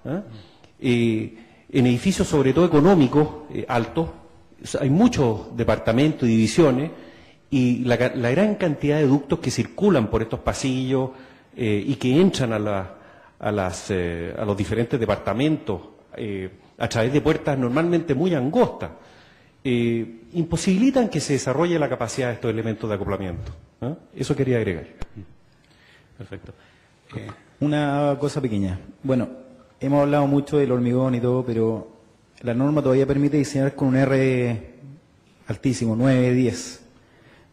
En edificios, sobre todo económicos, altos, hay muchos departamentos y divisiones, y la gran cantidad de ductos que circulan por estos pasillos y que entran a los diferentes departamentos a través de puertas normalmente muy angostas, imposibilitan que se desarrolle la capacidad de estos elementos de acoplamiento. Eso quería agregar.
Perfecto.
Una cosa pequeña. Bueno, hemos hablado mucho del hormigón y todo, pero la norma todavía permite diseñar con un R altísimo, 9, 10.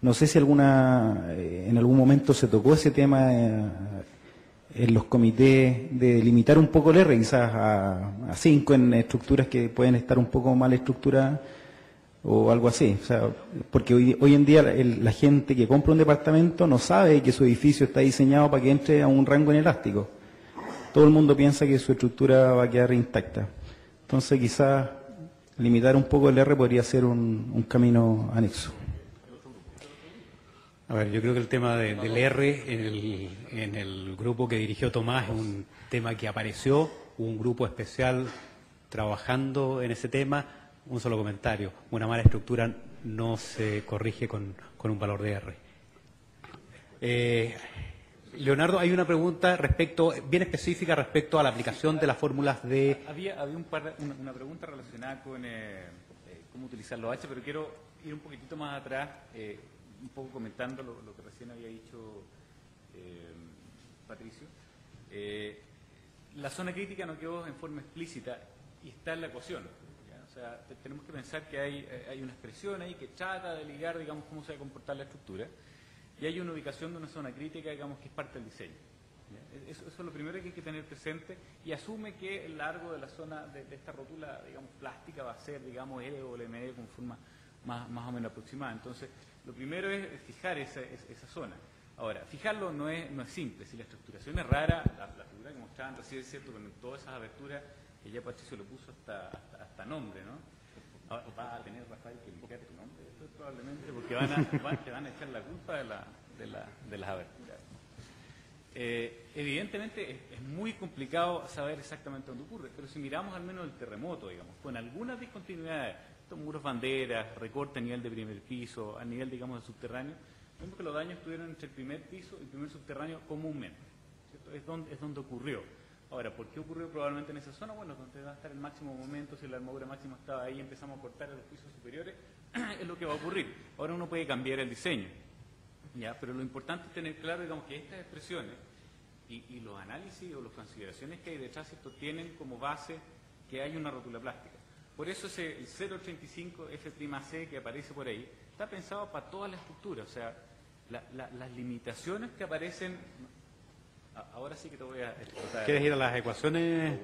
No sé si en algún momento se tocó ese tema en los comités de limitar un poco el R, quizás a 5 en estructuras que pueden estar un poco mal estructuradas o algo así. O sea, porque hoy en día la gente que compra un departamento no sabe que su edificio está diseñado para que entre a un rango inelástico. Todo el mundo piensa que su estructura va a quedar intacta. Entonces quizás limitar un poco el R podría ser un camino anexo.
A ver, yo creo que el tema del R en el grupo que dirigió Tomás es un tema que apareció, hubo un grupo especial trabajando en ese tema. Un solo comentario: una mala estructura no se corrige con un valor de R. Leonardo, hay una pregunta bien específica respecto a la aplicación de las fórmulas de...
Había una pregunta relacionada con cómo utilizar los H, pero quiero ir un poquitito más atrás, un poco comentando lo que recién había dicho Patricio. La zona crítica no quedó en forma explícita y está en la ecuación. ¿Ya? O sea, tenemos que pensar que hay una expresión ahí que trata de ligar, digamos, cómo se va a comportar la estructura, y hay una ubicación de una zona crítica, digamos, que es parte del diseño. Eso es lo primero que hay que tener presente, y asume que el largo de la zona de esta rótula, digamos, plástica va a ser, digamos, L o LMD con forma más o menos aproximada. Entonces, lo primero es fijar esa zona. Ahora, fijarlo no es simple. Si la estructuración es rara, la figura que mostraban recién es cierto, con todas esas aberturas que ya Patricio lo puso hasta nombre, ¿no? Ahora, va a tener, Rafael, que limpiar tu nombre, esto es probablemente, porque te van a echar la culpa de las aberturas. Evidentemente es muy complicado saber exactamente dónde ocurre, pero si miramos al menos el terremoto, digamos, con algunas discontinuidades, estos muros banderas, recorte a nivel de primer piso, a nivel, digamos, de subterráneo, vemos que los daños estuvieron entre el primer piso y el primer subterráneo comúnmente, ¿cierto? Es donde ocurrió. Ahora, ¿por qué ocurrió probablemente en esa zona? Bueno, donde va a estar el máximo momento, si la armadura máxima estaba ahí y empezamos a cortar a los pisos superiores, es lo que va a ocurrir. Ahora uno puede cambiar el diseño, ¿ya? Pero lo importante es tener claro, digamos, que estas expresiones y los análisis o las consideraciones que hay detrás, ¿cierto?, tienen como base que hay una rótula plástica. Por eso el 0.85 F'C que aparece por ahí está pensado para toda la estructura. O sea, las limitaciones que aparecen... Ahora sí que te voy a explotar.
¿Quieres ir a las ecuaciones?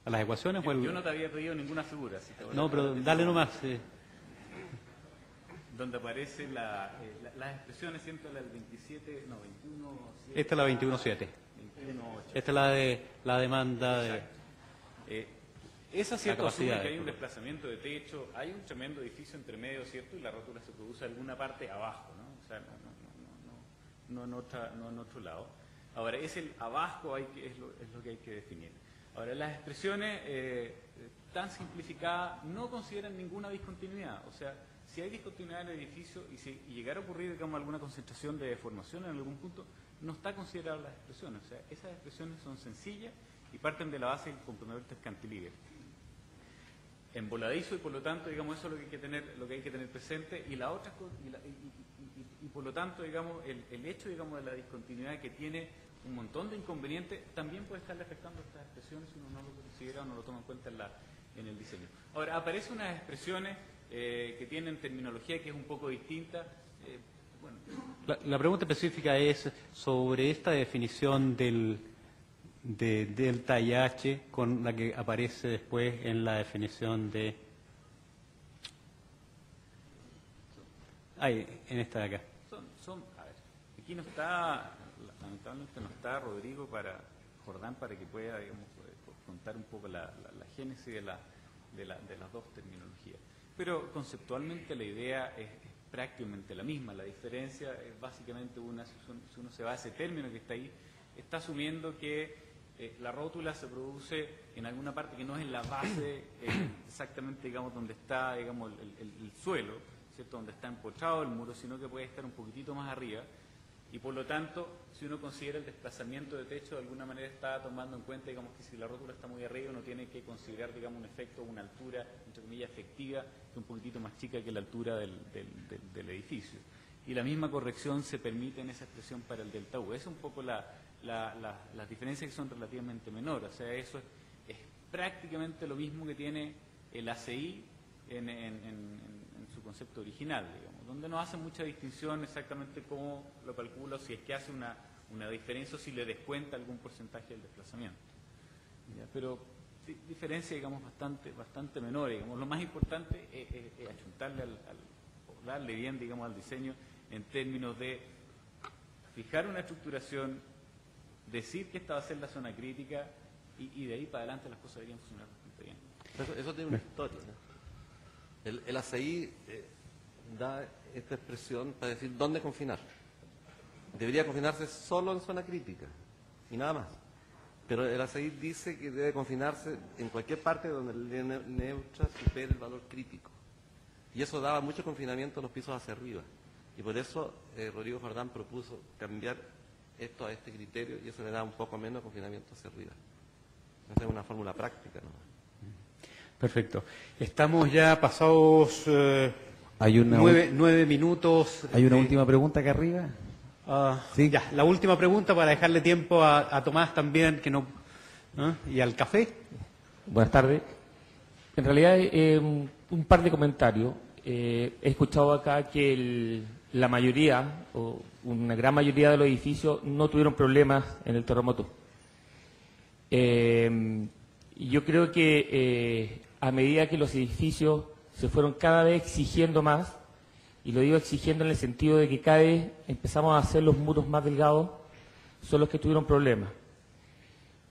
¿A las ecuaciones?
Yo no te había pedido ninguna figura. Así que
no, pero dale nomás.
Donde aparecen las expresiones, siempre la del 27, no, 21...
Esta es la 21.7. Esta es la demanda de...
Esa, cierto, asume que hay un desplazamiento de techo, hay un tremendo edificio entre medio, ¿cierto? Y la rótula se produce en alguna parte abajo, ¿no? O sea, no en otro lado. Ahora, es el abajo es lo que hay que definir. Ahora, las expresiones tan simplificadas no consideran ninguna discontinuidad. O sea, si hay discontinuidad en el edificio y si llegara a ocurrir, digamos, alguna concentración de deformación en algún punto, no está considerada las expresiones. O sea, esas expresiones son sencillas y parten de la base del componente cantilever. En voladizo, y por lo tanto, digamos, eso es lo que hay que tener presente, y la otra y por lo tanto, digamos, el hecho, digamos, de la discontinuidad, que tiene un montón de inconvenientes, también puede estarle afectando a estas expresiones si uno no lo considera o no lo toma en cuenta en el diseño. Ahora, aparecen unas expresiones que tienen terminología que es un poco distinta. Bueno.
La pregunta específica es sobre esta definición de delta y H con la que aparece después en la definición de... en esta de acá.
A ver, aquí no está, lamentablemente no está Rodrigo Jordán para que pueda, digamos, contar un poco la génesis de las dos terminologías. Pero conceptualmente la idea es prácticamente la misma. La diferencia es básicamente si uno se va a ese término que está ahí, está asumiendo que la rótula se produce en alguna parte que no es en la base exactamente, digamos, donde está, digamos, el suelo, ¿cierto?, donde está empotrado el muro, sino que puede estar un poquitito más arriba, y por lo tanto, si uno considera el desplazamiento de techo, de alguna manera está tomando en cuenta, digamos, que si la rótula está muy arriba, uno tiene que considerar, digamos, un efecto, una altura, entre comillas, efectiva, que es un poquitito más chica que la altura del edificio. Y la misma corrección se permite en esa expresión para el delta U. Es un poco las diferencias que son relativamente menores. O sea, eso es prácticamente lo mismo que tiene el ACI en su concepto original, digamos, donde no hace mucha distinción exactamente cómo lo calcula, si es que hace una diferencia o si le descuenta algún porcentaje del desplazamiento. ¿Ya? Pero diferencia, digamos, bastante menor. Digamos. Lo más importante es achuntarle darle bien, digamos, al diseño en términos de fijar una estructuración, decir que esta va a ser la zona crítica y de ahí para adelante las cosas deberían funcionar bastante bien.
Eso tiene una historia, ¿no? El ACI da esta expresión para decir dónde confinar. Debería confinarse solo en zona crítica y nada más. Pero el ACI dice que debe confinarse en cualquier parte donde el neutra supere el valor crítico. Y eso daba mucho confinamiento a los pisos hacia arriba. Y por eso Rodrigo Jordán propuso cambiar esto a este criterio y eso le da un poco menos confinamiento hacia arriba. Esa es una fórmula práctica, ¿no?
Perfecto. Estamos ya pasados
Hay una
9 minutos.
¿Hay una última pregunta acá arriba?
Sí. Ya, la última pregunta para dejarle tiempo a Tomás también, que no, y al café.
Buenas tardes. En realidad, un par de comentarios. He escuchado acá que la mayoría, o una gran mayoría de los edificios no tuvieron problemas en el terremoto. Yo creo que a medida que los edificios se fueron cada vez exigiendo más, y lo digo exigiendo en el sentido de que cada vez empezamos a hacer los muros más delgados, son los que tuvieron problemas.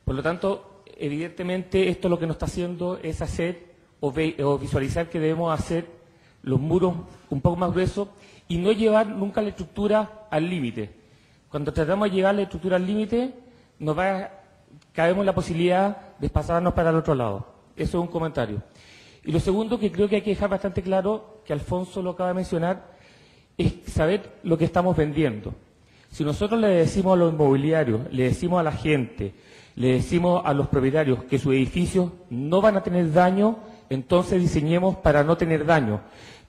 Por lo tanto, evidentemente esto lo que nos está haciendo es hacer o visualizar que debemos hacer los muros un poco más gruesos y no llevar nunca la estructura al límite. Cuando tratamos de llevar la estructura al límite, caemos en la posibilidad de pasarnos para el otro lado. Eso es un comentario. Y lo segundo que creo que hay que dejar bastante claro, que Alfonso lo acaba de mencionar, es saber lo que estamos vendiendo. Si nosotros le decimos a los inmobiliarios, le decimos a la gente, le decimos a los propietarios que sus edificios no van a tener daño, entonces diseñemos para no tener daño.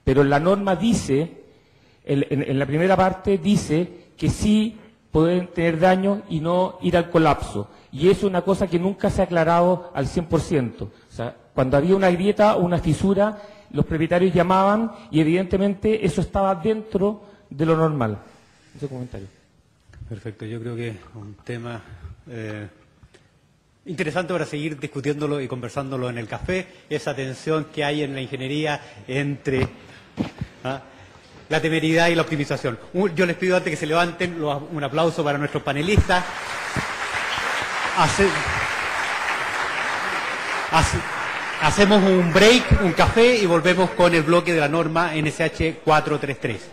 Pero la norma dice, en la primera parte dice que sí pueden tener daño y no ir al colapso. Y eso es una cosa que nunca se ha aclarado al 100%. O sea, cuando había una grieta o una fisura, los propietarios llamaban y evidentemente eso estaba dentro de lo normal. Ese comentario.
Perfecto, yo creo que es un tema interesante para seguir discutiéndolo y conversándolo en el café, esa tensión que hay en la ingeniería entre la temeridad y la optimización. Yo les pido antes que se levanten un aplauso para nuestros panelistas. Hacemos un break, un café y volvemos con el bloque de la norma NSH 433.